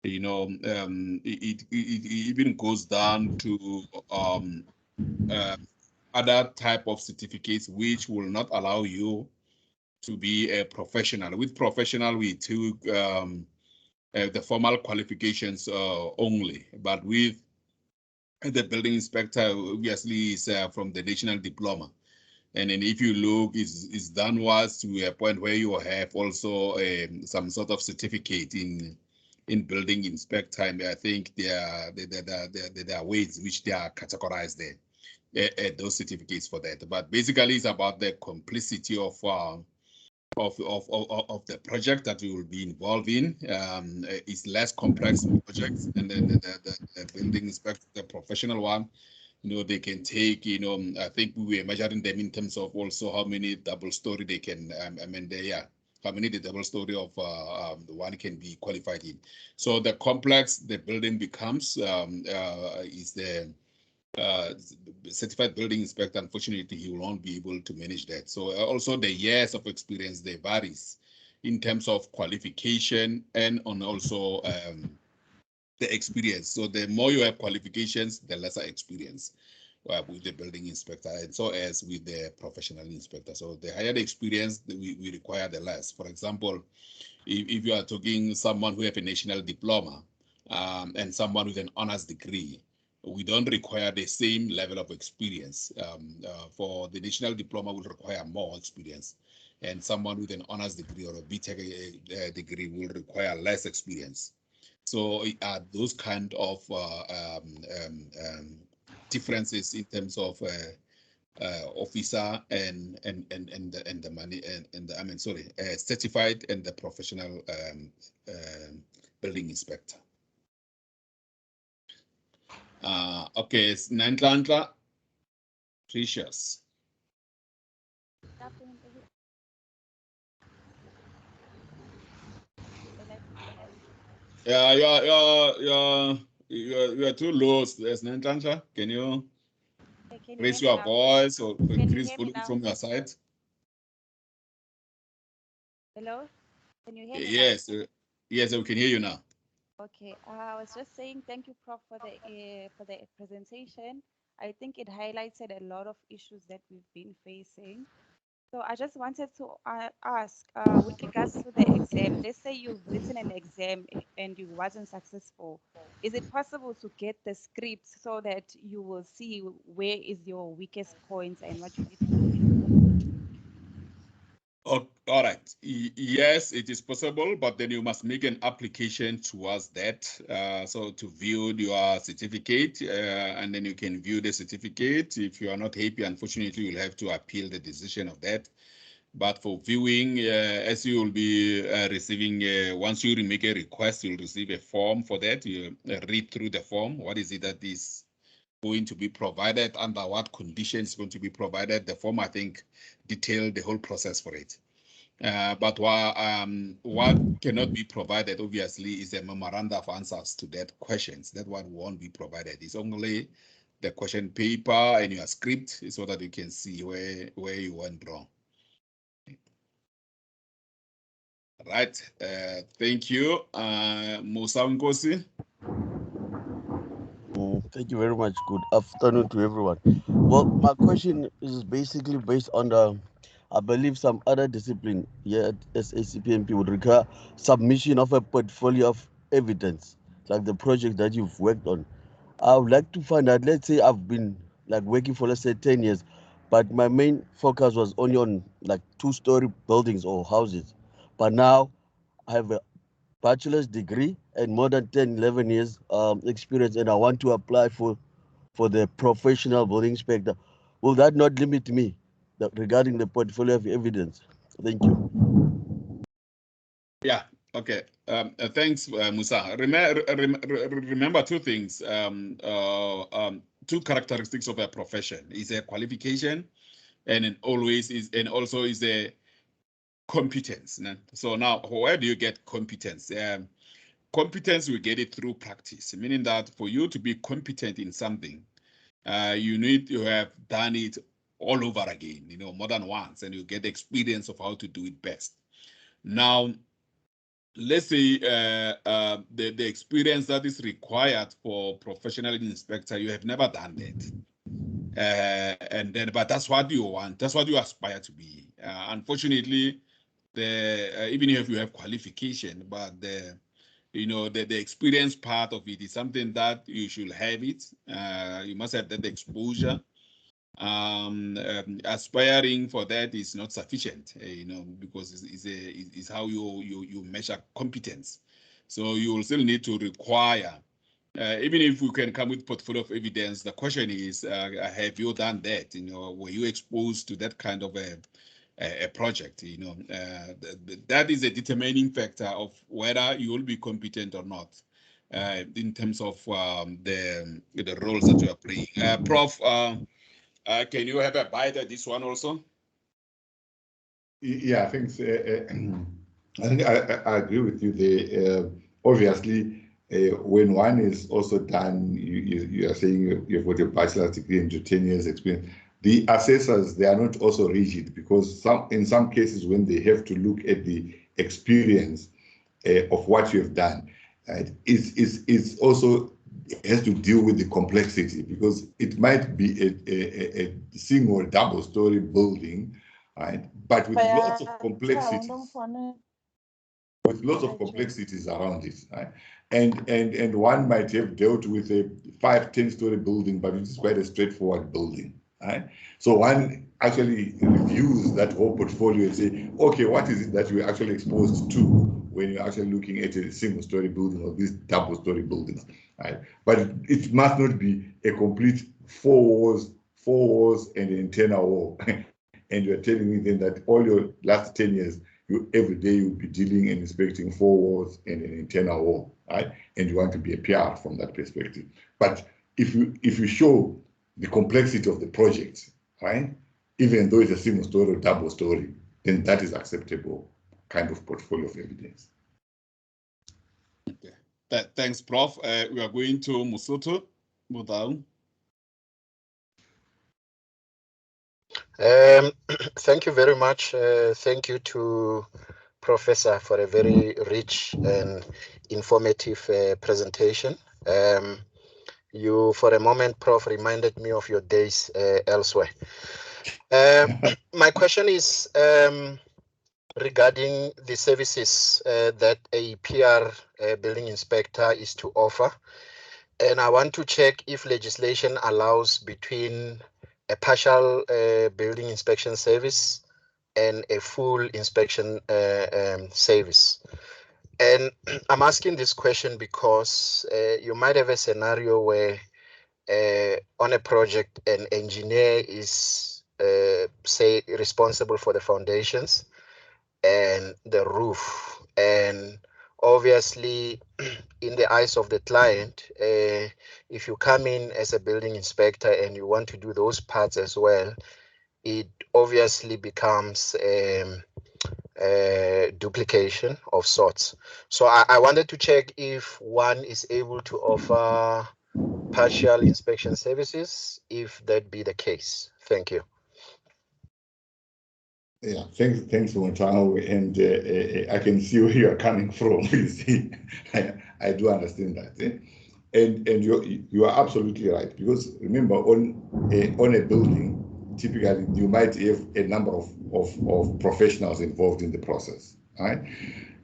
you know, it even goes down to other type of certificates which will not allow you to be a professional. With professional, we took the formal qualifications only, but with the building inspector, obviously, is from the national diploma. And then if you look, it's downwards to a point where you have also some sort of certificate in building inspector. I think there are ways which they are categorized there, those certificates for that. But basically, it's about the complexity of the project that you will be involved in. It's less complex projects, and then the building inspector, the professional one, you know, they can take, you know, I think we were measuring them in terms of also how many double story they can, how many the double story of the one can be qualified in. So the complex the building becomes is the certified building inspector. Unfortunately, he will not be able to manage that. So also the years of experience, they varies in terms of qualification and on also the experience. So the more you have qualifications, the lesser experience with the building inspector, and so as with the professional inspector. So the higher the experience, we require the less. For example, if you are talking someone who have a national diploma and someone with an honors degree, we don't require the same level of experience. For the national diploma will require more experience, and someone with an honors degree or a BTech degree will require less experience. So those kind of differences in terms of officer and the money and the, I mean, sorry, certified and the professional building inspector. Okay, it's Nantlantla, Precious. Yeah, you are too low, Nantlantla. Can you raise your voice or increase volume from your side? Hello, can you hear me? Yes, yes, we can hear you now. Okay, I was just saying thank you, Prof, for the presentation. I think it highlighted a lot of issues that we've been facing. So I just wanted to ask, with regards to the exam, let's say you've written an exam and you wasn't successful. Is it possible to get the script so that you will see where is your weakest points and what you need to improve? Oh, all right. Yes, it is possible, but then you must make an application towards that. So to view your certificate, and then you can view the certificate. If you are not happy, unfortunately, you'll have to appeal the decision of that. But for viewing, as you will be receiving, once you make a request, you'll receive a form for that. You read through the form. What is it that is going to be provided, under what conditions going to be provided? The form, I think, detailed the whole process for it. But what cannot be provided, obviously, is a memorandum of answers to that questions. That one won't be provided. It's only the question paper and your script, so that you can see where you went wrong. Right. Thank you. Musa Nkosi. Thank you very much. Good afternoon to everyone. Well, my question is basically based on I believe some other discipline here at SACPMP would require submission of a portfolio of evidence, like the project that you've worked on. I would like to find out, let's say I've been like working for, let's say, 10 years, but my main focus was only on like 2-story buildings or houses. But now I have a bachelor's degree and more than 10, 11 years experience, and I want to apply for the professional building inspector. Will that not limit me regarding the portfolio of evidence? Thank you. Yeah. Okay. Thanks, Musa. Remember two things. Two characteristics of a profession is a qualification, and also is a competence. So now, where do you get competence? Competence, you get it through practice, meaning that for you to be competent in something, you need to have done it all over again, more than once, and you get the experience of how to do it best. Now, let's say the experience that is required for professional inspector, you have never done that. But that's what you want, that's what you aspire to be. Unfortunately, even if you have qualification, but the experience part of it is something that you should have it. You must have that exposure. Aspiring for that is not sufficient, because it's how you measure competence. So you will still need to require, even if we can come with portfolio of evidence, the question is, have you done that? Were you exposed to that kind of a project? That is a determining factor of whether you will be competent or not, in terms of the roles that you are playing. Prof, can you have a bite at this one also? Yeah, I think I agree with you there. Obviously, when one is also done, you are saying you've got a bachelor's degree and 10 years experience. The assessors, they are not also rigid, because in some cases, when they have to look at the experience of what you have done, right, it's also has to deal with the complexity, because it might be a single double-story building, right, but with lots of complexities. With lots of complexities around it, right? And one might have dealt with a 5-10-story building, but it is quite a straightforward building, right? So one actually reviews that whole portfolio and say, okay, what is it that you're actually exposed to when you're actually looking at a single-story building or these double-story buildings, right? But it must not be a complete four walls and an internal wall. And you're telling me then that all your last 10 years, every day you'll be dealing and inspecting 4 walls and an internal wall, right? And you want to be a PR from that perspective. But if you show the complexity of the project, right, even though it's a single story or double story, then that is acceptable kind of portfolio of evidence. Okay. Thanks, Prof. We are going to Musoto Budau. Thank you very much. Thank you to Professor for a very rich and informative presentation. You, for a moment, Prof, reminded me of your days elsewhere. My question is regarding the services that a PR building inspector is to offer. And I want to check if legislation allows between a partial building inspection service and a full inspection service. And I'm asking this question because you might have a scenario where on a project, an engineer is, say, responsible for the foundations and the roof. And obviously, in the eyes of the client, if you come in as a building inspector and you want to do those parts as well, it obviously becomes duplication of sorts. So I wanted to check if one is able to offer partial inspection services, if that be the case. Thank you. Yeah, thanks, Montano, and I can see where you are coming from. You see, I do understand that, and you are absolutely right, because remember, on a building, typically you might have a number of professionals involved in the process, right?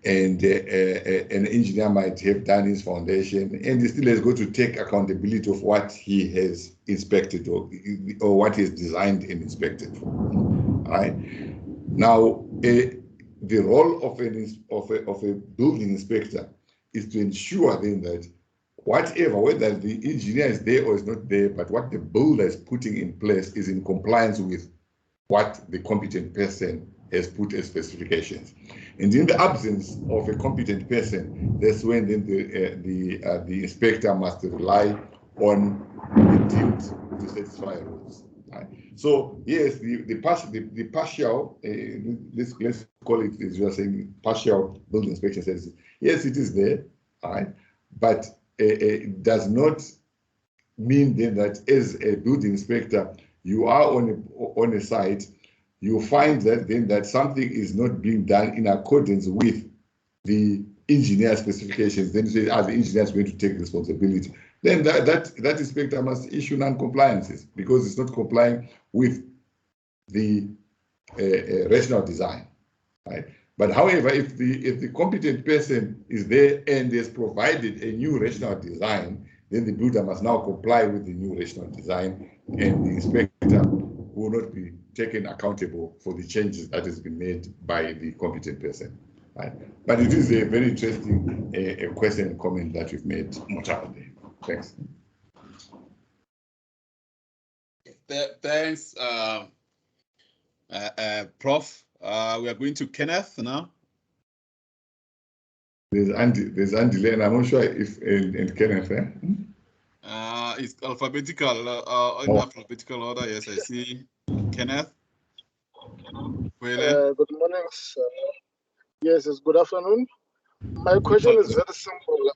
And an engineer might have done his foundation, and he still has got to take accountability of what he has inspected or what he has designed and inspected, right? Now, the role of a building inspector is to ensure then that whatever, whether the engineer is there or is not there, but what the builder is putting in place is in compliance with what the competent person has put as specifications. And in the absence of a competent person, that's when then the inspector must rely on the team to satisfy rules. Right? So yes, the partial, let's call it, as you are saying, partial building inspection services. Yes, it is there, all right, but it does not mean then that as a building inspector, you are on a site, you find that then that something is not being done in accordance with the engineer specifications. Then you say, the engineer is going to take responsibility. Then that inspector must issue non-compliances because it's not complying with the rational design, right? But however, if the competent person is there and has provided a new rational design, then the builder must now comply with the new rational design, and the inspector will not be taken accountable for the changes that has been made by the competent person. Right? But it is a very interesting question and comment that you've made, Montano. Thanks. Thanks, Prof. We are going to Kenneth now. There's Andy Lane. I'm not sure if and Kenneth. It's alphabetical, in alphabetical order. Yes, I see. Kenneth. Good morning, sir. Yes, it's good afternoon. My question is very simple.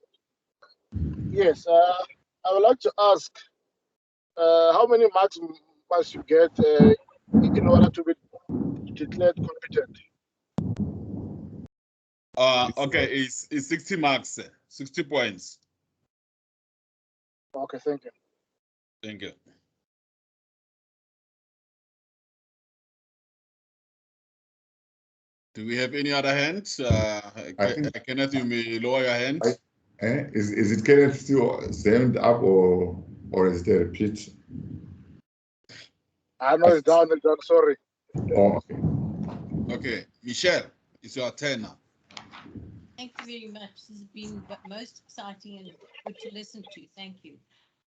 Yes, I would like to ask, how many marks must you get in order to be declared competent? Okay, it's 60 marks, 60 points. Okay, thank you. Thank you. Do we have any other hands? Kenneth, you may lower your hand. Is it Kenneth still stand up or is there a repeat? I know it's down, sorry. Oh, okay. Okay, Michelle, it's your turn now. Thank you very much. This has been most exciting and good to listen to. Thank you.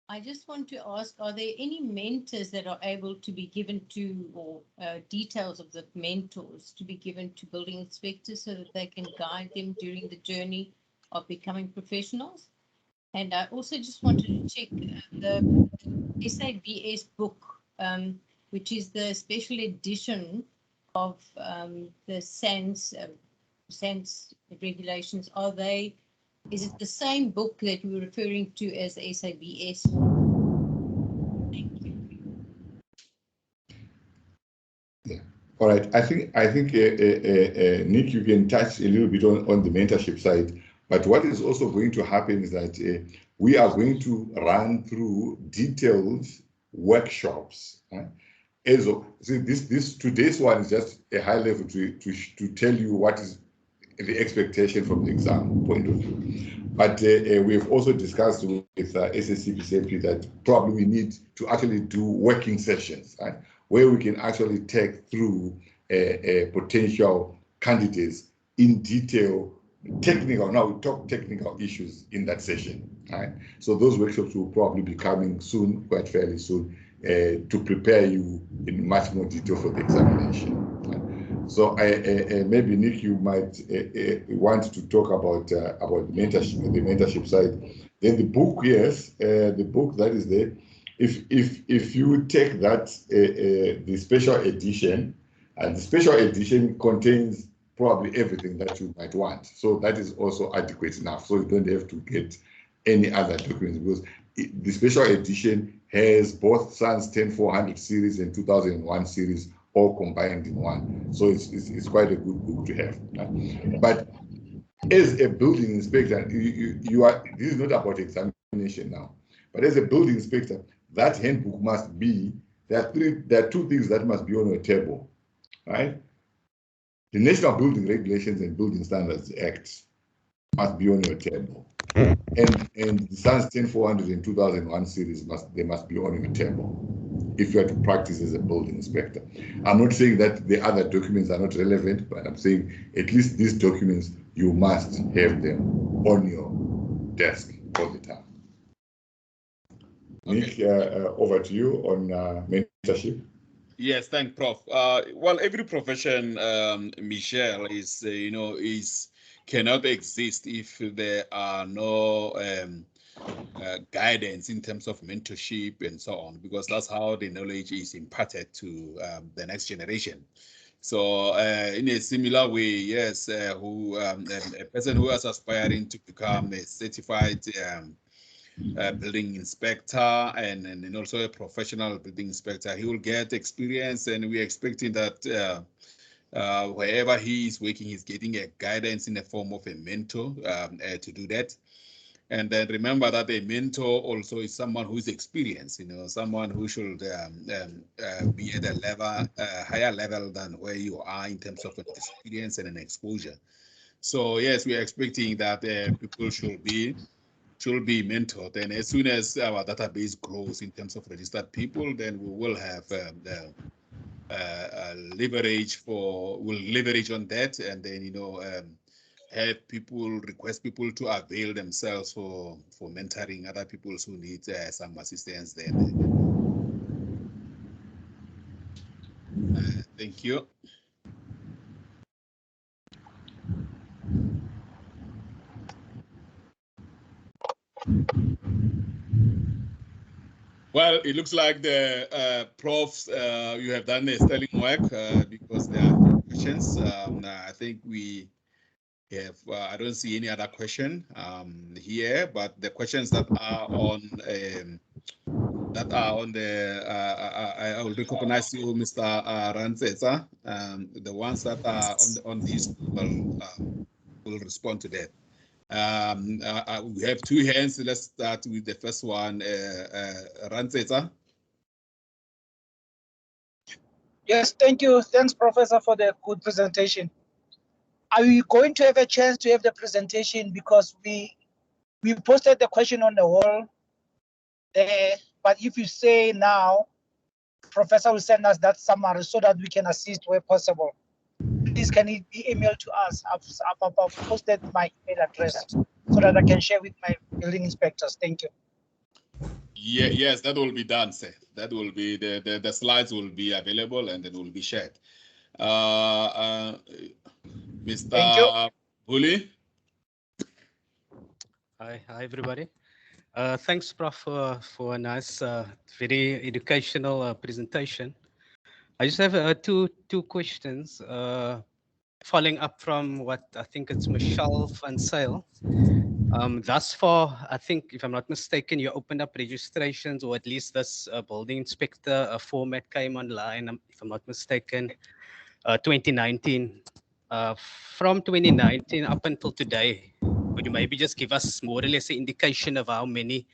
I just want to ask, are there any mentors that are able to be given to, or details of the mentors to be given to building inspectors so that they can guide them during the journey of becoming professionals? And I also just wanted to check the SABS book, which is the special edition of the SANS regulations. Is it the same book that you were referring to as the SABS? Thank you. Yeah. All right. I think Nick, you can touch a little bit on the mentorship side. But what is also going to happen is that we are going to run through detailed workshops, right? see, this today's one is just a high level to tell you what is the expectation from the exam point of view. But we have also discussed with SACPCMP that probably we need to actually do working sessions, right, where we can actually take through potential candidates in detail, technical. Now we talk technical issues in that session, right? So those workshops will probably be coming soon, quite fairly soon, to prepare you in much more detail for the examination. Right? So maybe Nick, you might want to talk about mentorship, the mentorship side. Then the book, yes, the book that is there. If you take that the special edition, and the special edition contains probably everything that you might want. So that is also adequate enough. So you don't have to get any other documents, because the special edition has both SANS 10400 series and 2001 series all combined in one. So it's quite a good book to have. Right? But as a building inspector, you are, this is not about examination now, but as a building inspector, that handbook must be, there are two things that must be on your table, right? The National Building Regulations and Building Standards Act must be on your table. And the SANS 10400 and 2001 series must be on your table if you are to practice as a building inspector. I'm not saying that the other documents are not relevant, but I'm saying at least these documents, you must have them on your desk all the time. Okay. Nick, over to you on mentorship. Yes, thank Prof. Well, every profession, Michelle, is cannot exist if there are no guidance in terms of mentorship and so on, because that's how the knowledge is imparted to the next generation. So in a similar way, yes, a person who is aspiring to become a certified building inspector and also a professional building inspector, he will get experience, and we're expecting that wherever he is working, he's getting a guidance in the form of a mentor to do that. And then remember that a mentor also is someone who is experienced, someone who should be at a level, higher level than where you are in terms of an experience and an exposure. So yes, we are expecting that people should be mentored, and as soon as our database grows in terms of registered people, then we will have leverage on that, and then have people request people to avail themselves for mentoring other people who need some assistance there. Thank you. Well, it looks like the profs, you have done a sterling work because there are questions. I think we have, I don't see any other question here, but the questions that are on I will recognize you, Mr. Ranzetsa. The ones that are on this will respond to that. We have two hands. Let's start with the first one, Ranzetsa. Yes, thank you. Thanks, Professor, for the good presentation. Are we going to have a chance to have the presentation, because we posted the question on the wall there, but if you say now, Professor will send us that summary so that we can assist where possible. Please, can it be emailed to us? I've posted my email address so that I can share with my building inspectors. Thank you. Yeah, yes, that will be done, sir. That will be, the slides will be available and it will be shared. Mr. Huli. Hi, everybody. Thanks, Prof, for a nice, very educational presentation. I just have two questions, following up from what I think it's Michelle van Sale. Thus far, I think, if I'm not mistaken, you opened up registrations, or at least this building inspector format came online, if I'm not mistaken, 2019. From 2019 up until today, could you maybe just give us more or less an indication of how many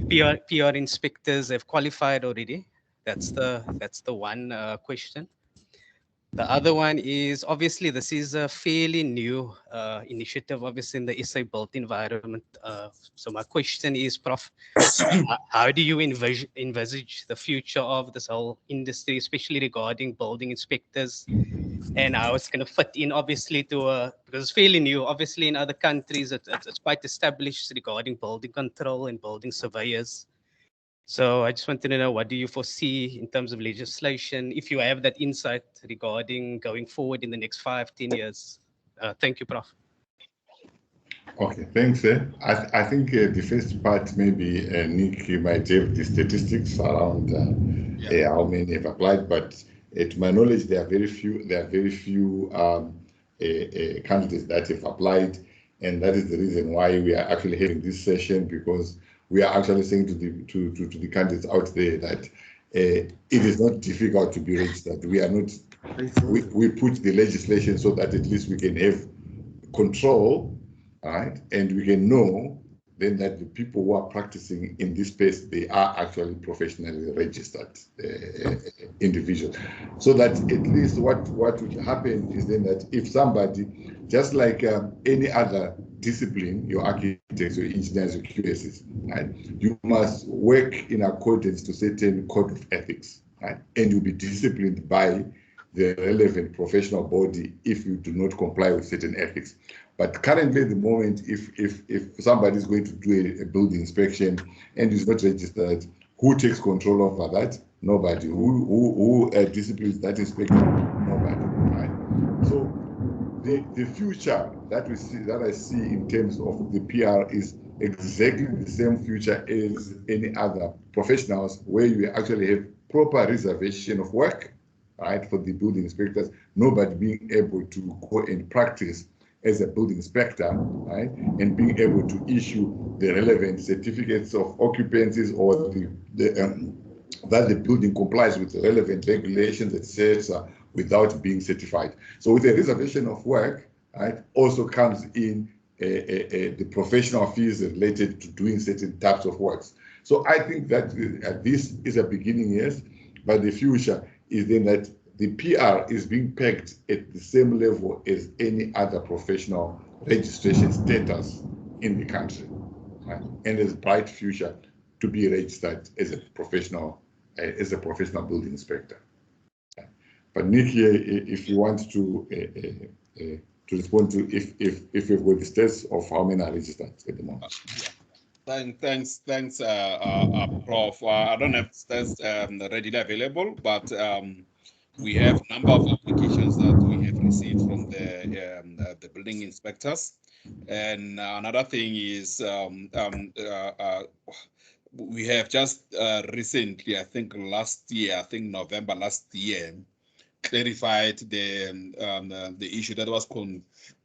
PR inspectors have qualified already? That's the one question. The other one is obviously this is a fairly new initiative, obviously in the SA built environment. So my question is, Prof, how do you envisage the future of this whole industry, especially regarding building inspectors, and how it's going to fit in, obviously, to because it's fairly new. Obviously, in other countries, it's quite established regarding building control and building surveyors. So I just wanted to know, what do you foresee in terms of legislation, if you have that insight regarding going forward in the next 5-10 years? Thank you, Prof. Okay, thanks. I think the first part, maybe Nick, you might have the statistics around how many have applied, but to my knowledge, there are very few. There are very few candidates that have applied, and that is the reason why we are actually having this session, because we are actually saying to the candidates out there that it is not difficult to be registered. We are not. We put the legislation so that at least we can have control, right, and we can know then that the people who are practicing in this space, they are actually professionally registered individuals. So that at least what would happen is then that if somebody, just like any other discipline, your architects, your engineers, your QSs, right, you must work in accordance to certain code of ethics, right, and you'll be disciplined by the relevant professional body if you do not comply with certain ethics. But currently, at the moment, if somebody is going to do a building inspection and is not registered, who takes control over that? Nobody. Who disciplines that inspection? Nobody. Right. So the future that we see, that I see in terms of the PR, is exactly the same future as any other professionals, where you actually have proper reservation of work, right, for the building inspectors. Nobody being able to go and practice as a building inspector, right, and being able to issue the relevant certificates of occupancies or that the building complies with the relevant regulations, etc., without being certified. So with a reservation of work, right, also comes in the professional fees related to doing certain types of works. So I think that this is a beginning, yes, but the future is then that the PR is being pegged at the same level as any other professional registration status in the country, right? And there's a bright future to be registered as a professional building inspector. But Nick, if you want to respond to if you've got the stats of how many are registered at the moment. Thanks, Prof. I don't have stats readily available, but we have a number of applications that we have received from the building inspectors. And another thing is we have just recently, I think November last year, clarified the issue that was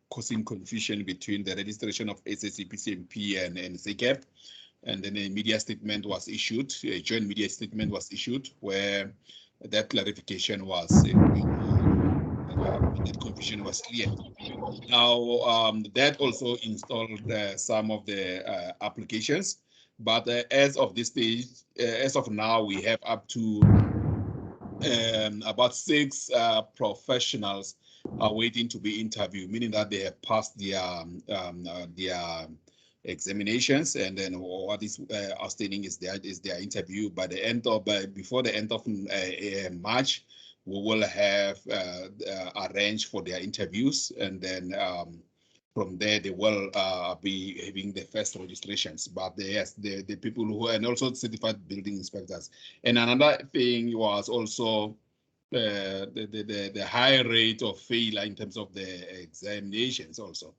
causing confusion between the registration of SACPCMP and SACP. And then a media statement was issued, a joint media statement was issued, where that clarification was, that confusion was clear. Now, that also installed some of the applications, but as of this stage, as of now, we have up to about 6 professionals are waiting to be interviewed, meaning that they have passed their examinations, and then what is outstanding is their interview. By the end of before the end of March, we will have arranged for their interviews, and then from there they will be having the first registrations. But yes, the people who, and also certified building inspectors. And another thing was also the high rate of failure in terms of the examinations also.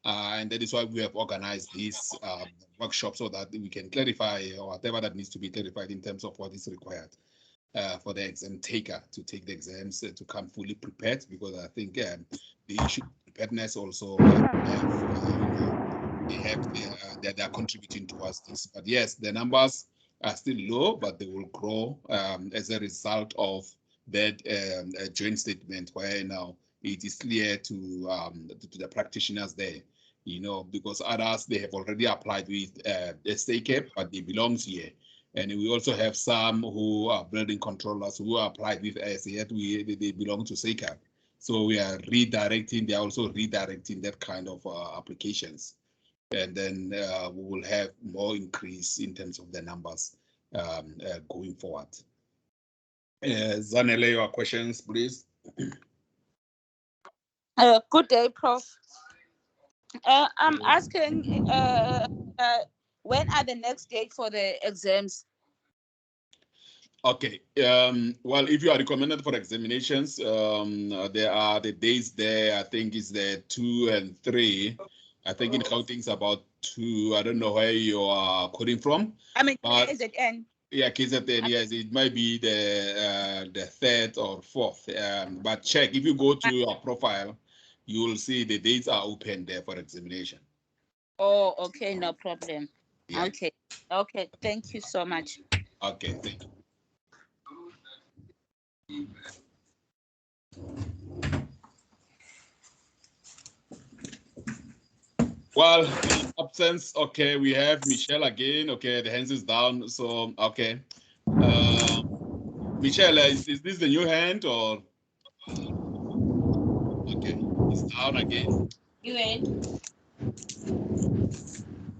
And that is why we have organized this workshop, so that we can clarify whatever that needs to be clarified in terms of what is required for the exam taker to take the exams to come fully prepared, because I think the issue of preparedness also they are contributing towards this. But yes, the numbers are still low, but they will grow as a result of that joint statement, where now it is clear to the practitioners there, because others, they have already applied with SACP, but they belong here. And we also have some who are building controllers who are applied with us, yet they belong to SACPCMP. So we are redirecting, they are also redirecting that kind of applications. And then we will have more increase in terms of the numbers going forward. Zanele, your questions, please. Good day, Prof. I'm asking when are the next date for the exams? Okay. Well, if you are recommended for examinations, there are the dates there. I think is the 2 and 3. I think in counting is about 2. I don't know where you are calling from. I mean, KZN. Yeah, KZN. Yes, it might be the 3rd or 4th. But check if you go to your profile, you will see the dates are open there for examination. Oh, okay, no problem. Yeah. Okay. Thank you so much. Okay, thank you. Well, in absence, okay, we have Michelle again. Okay, the hands is down. So, okay. Michelle, is this the new hand or? Okay, it's down again. New hand.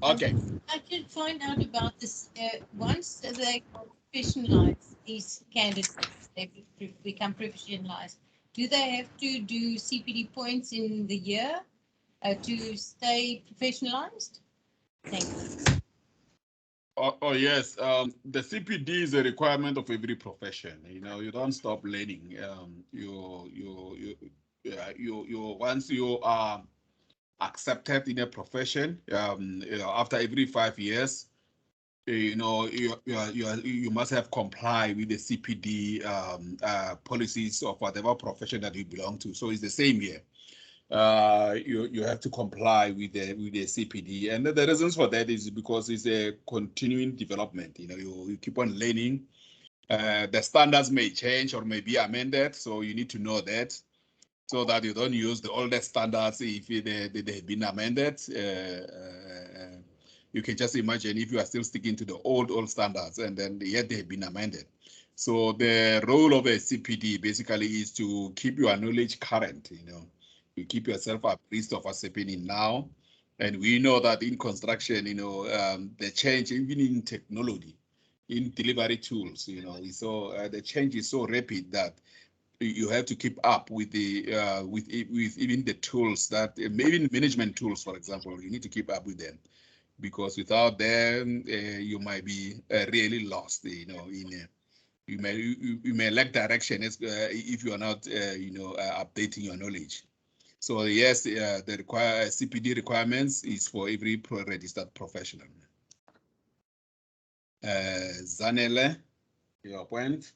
Okay. I should find out about this. Once they professionalize these candidates, they become professionalized. Do they have to do CPD points in the year to stay professionalized? Thank you. Oh yes, the CPD is a requirement of every profession. You know, you don't stop learning. Once you are accepted in a profession, you know, after every 5 years, you know, you must have comply with the CPD policies of whatever profession that you belong to. So it's the same here. You have to comply with the CPD, and the reasons for that is because it's a continuing development. You know, you keep on learning. The standards may change or may be amended, so you need to know that, so that you don't use the oldest standards if they've been amended. You can just imagine if you are still sticking to the old standards and then yet they've been amended. So the role of a CPD basically is to keep your knowledge current. You know, you keep yourself abreast of what's happening now. And we know that in construction, you know, the change, even in technology, in delivery tools, you know, so the change is so rapid that you have to keep up with the with even the tools that maybe management tools, for example, you need to keep up with them, because without them you might be really lost. You know, you may lack direction if you are not updating your knowledge. So yes, the CPD requirements is for every registered professional. Zanele, your point.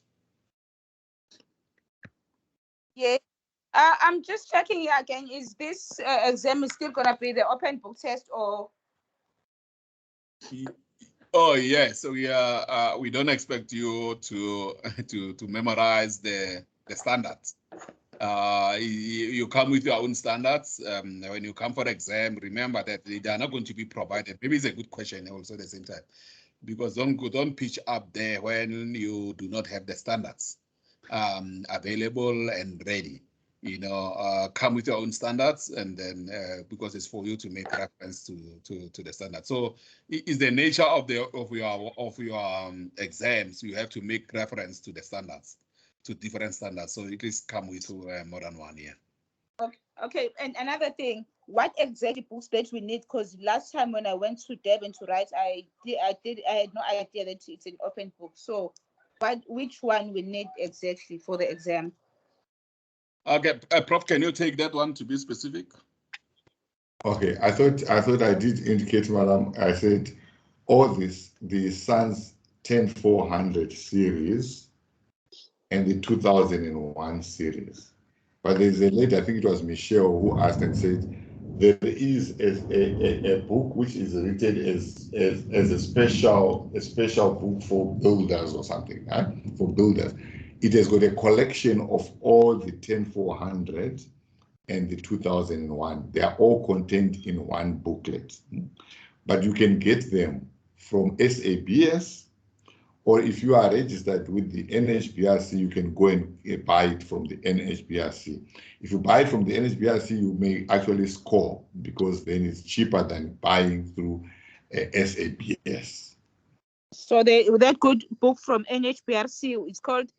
Yeah, I'm just checking here again. Is this exam is still gonna be the open book test or? Oh yes, so we don't expect you to memorize the standards. You come with your own standards. When you come for the exam, remember that they are not going to be provided. Maybe it's a good question also at the same time, because don't pitch up there when you do not have the standards available and ready. You know, come with your own standards, and then because it's for you to make reference to the standard. So it's the nature of your exams. You have to make reference to the standards, to different standards. So it is come with more than one year. Okay, and another thing, what exactly books that we need? Because last time when I went to Durban to write, I had no idea that it's an open book. So which one we need exactly for the exam? Okay, Prof, can you take that one to be specific? Okay, I thought I did indicate, madam. I said all this, the SANS 10400 series and the 2001 series. But there's a lady, I think it was Michelle, who asked and said there is a book which is written as a special book for builders or something, for builders. It has got a collection of all the 10400 and the 2001. They are all contained in one booklet. But you can get them from SABS or if you are registered with the NHBRC, you can go and buy it from the NHBRC. If you buy it from the NHBRC, you may actually score, because then it's cheaper than buying through SAPS. So that good book from NHBRC, it's called?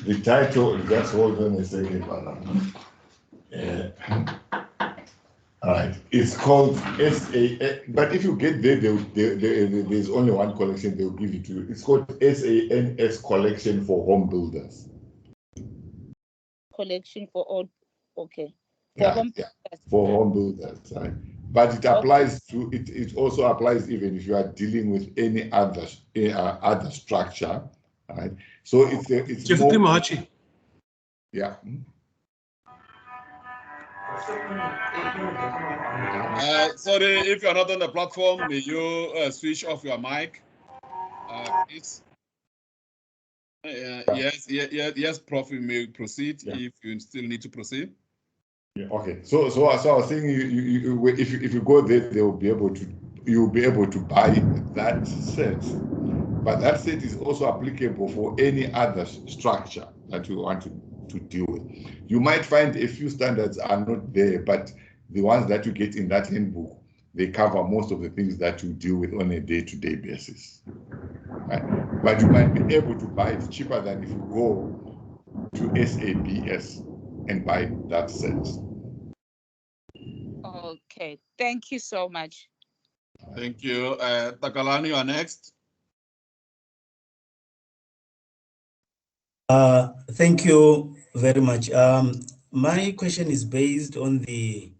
The title, just hold on a second, madam. All right, it's called SA, but if you get there, there's only one collection they'll give it to you. It's called SANS Collection for Home Builders. Collection for all, okay. For home builders, right? But it applies to it. It also applies even if you are dealing with any other structure, right? So it's more. Yeah. Sorry, if you're not on the platform, may you switch off your mic, please. Yes, Prof, you may proceed if you still need to proceed. Yeah, okay. So I was saying, if you go there, you'll be able to buy that set. But that set is also applicable for any other structure that you want to deal with. You might find a few standards are not there, but the ones that you get in that handbook, they cover most of the things that you deal with on a day-to-day basis. Right? But you might be able to buy it cheaper than if you go to SAPS and buy that set. Okay, thank you so much. Thank you. Takalani, you are next. Thank you very much. My question is based on the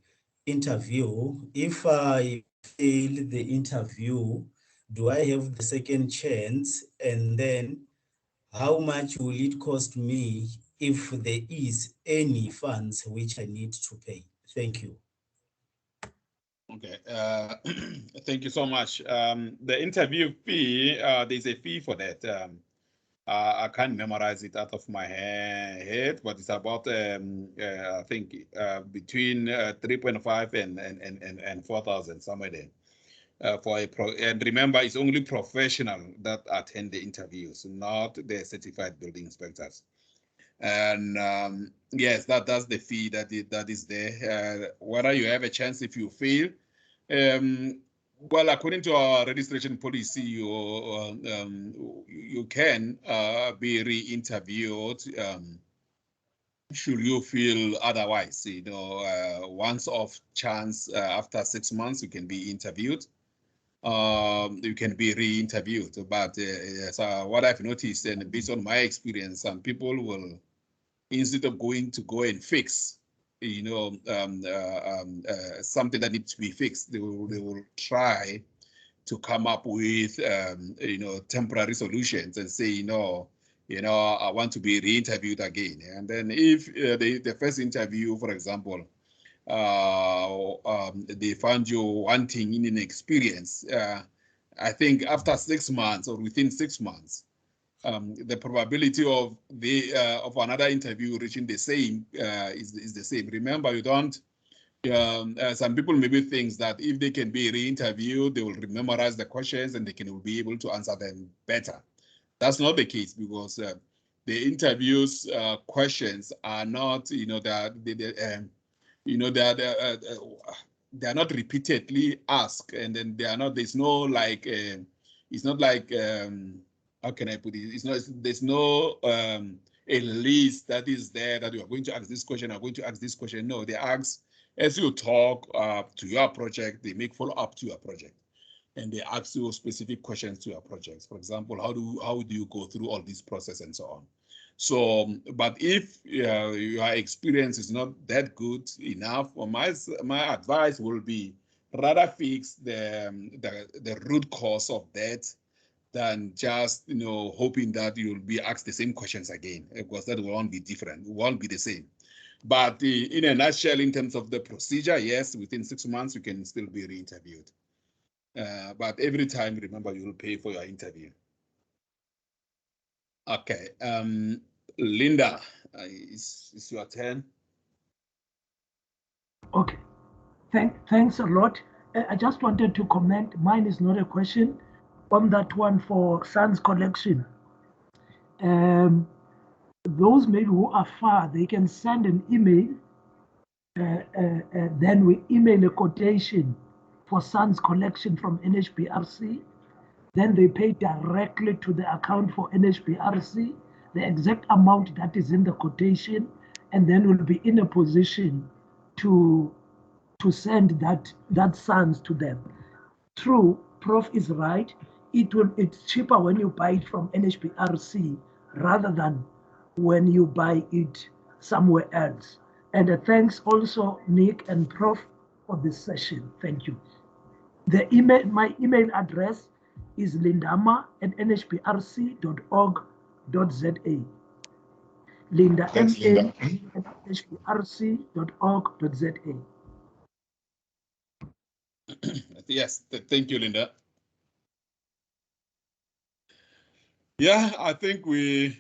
interview. If I fail the interview, do I have the second chance? And then how much will it cost me if there is any funds which I need to pay? Thank you. Okay, thank you so much. The interview fee, there's a fee for that. I can't memorize it out of my head, but it's about I think between 3.5 and 4,000, somewhere there. And remember, it's only professional that attend the interviews, not the certified building inspectors. And yes, that's the fee that is there. Whether you have a chance if you fail, well, according to our registration policy, you can be re-interviewed should you feel otherwise. Once off chance after 6 months, you can be interviewed. You can be re-interviewed. But so what I've noticed, and based on my experience, some people will, instead of going to go and fix, something that needs to be fixed, they will try to come up with temporary solutions and say, I want to be re-interviewed again. And then if the first interview, for example, they found you wanting in an experience, I think after 6 months or within 6 months, the probability of another interview reaching the same is the same. Remember, you don't. Some people maybe think that if they can be re-interviewed, they will memorize the questions and will be able to answer them better. That's not the case, because the interviews questions are not, they are not repeatedly asked, and then they are not. There's no like. It's not like. How can I put it? There's no a list that is there that you are going to ask this question, are going to ask this question. No, they ask as you talk to your project, they make follow up to your project, and they ask you specific questions to your projects. For example, how do you go through all this process and so on. So, but if your experience is not that good enough, my advice will be rather fix the root cause of that than just hoping that you'll be asked the same questions again, because that won't be different, it won't be the same. But in a nutshell, in terms of the procedure, yes, within 6 months you can still be re-interviewed. But every time, remember, you will pay for your interview. Okay, Linda, it's your turn. Okay, thanks a lot. I just wanted to comment. Mine is not a question. on that one for SANS collection. Those maybe who are far, they can send an email. Then we email a quotation for SANS collection from NHBRC. Then they pay directly to the account for NHBRC, the exact amount that is in the quotation, and then we'll be in a position to send that SANS to them. True, Prof is right. It's cheaper when you buy it from NHBRC rather than when you buy it somewhere else. And thanks also Nick and Prof for this session. Thank you. My email address is lindama@nhbrc.org.za. Linda, ma@nhbrc.org.za. Yes, thank you, Linda. Yeah, I think we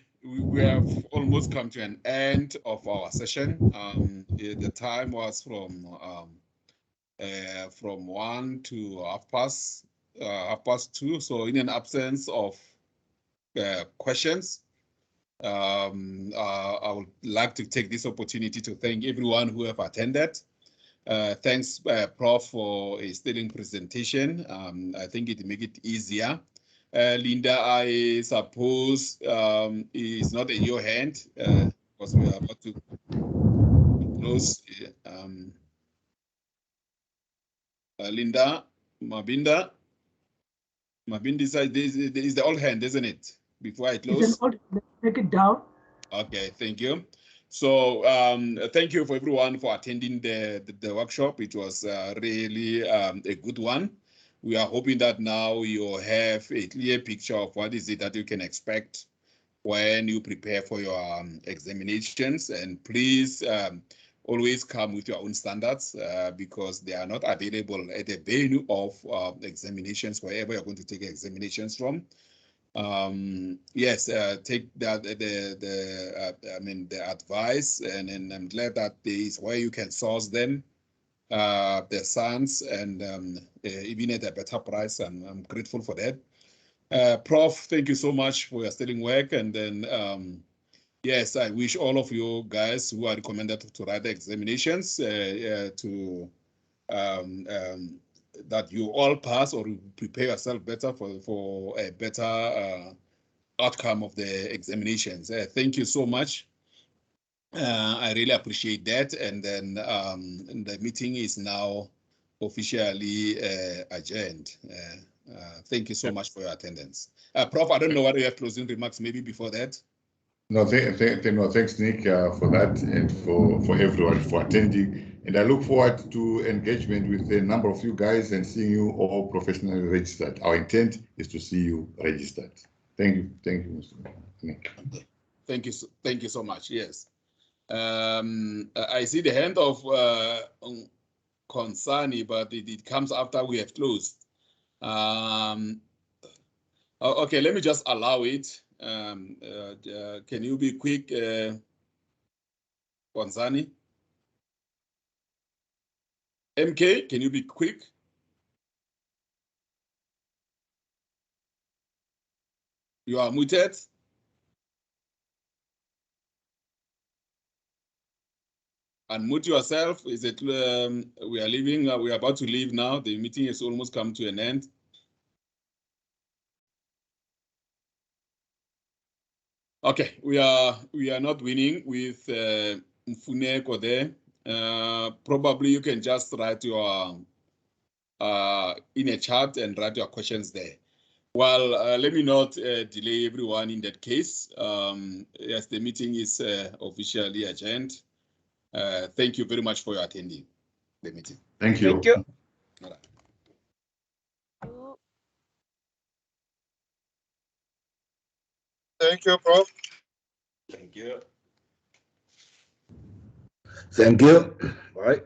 have almost come to an end of our session. The time was from 1 to half past 2. So in an absence of questions, I would like to take this opportunity to thank everyone who have attended. Thanks, Prof, for a sterling presentation. I think it make it easier. Linda, I suppose is not in your hand because we are about to close. Linda, Mabinda is the old hand, isn't it? Before I close. Take it down. Okay, thank you. So thank you for everyone for attending the workshop. It was really a good one. We are hoping that now you have a clear picture of what is it that you can expect when you prepare for your examinations. And please always come with your own standards because they are not available at the venue of examinations, wherever you're going to take examinations from. Yes, take that the advice, and I'm glad that there is where you can source them, the SANS, and even at a better price. I'm grateful for that. Prof, thank you so much for your sterling work. And then yes, I wish all of you guys who are recommended to write the examinations that you all pass or prepare yourself better for a better outcome of the examinations. Thank you so much. I really appreciate that. And then the meeting is now officially adjourned. Thank you so much for your attendance. Prof, I don't know whether you have closing remarks maybe before that. No, thanks, Nick, for that, and for everyone for attending. And I look forward to engagement with a number of you guys and seeing you all professionally registered. Our intent is to see you registered. Thank you, Mr. Nick. Thank you so much. Yes, I see the hand of Konsani, but it comes after we have closed. Okay, let me just allow it. Can you be quick, Konsani? MK, can you be quick? You are muted. Unmute yourself. Is it we are leaving? We are about to leave now. The meeting has almost come to an end. Okay, we are not winning with Mfuneko there. Probably you can just write your in a chat and write your questions there. Well, let me not delay everyone in that case. Yes, the meeting is officially adjourned. Thank you very much for your attending the meeting. Thank you. Thank you. All right. Thank you, Prof. Thank you. Thank you. Bye.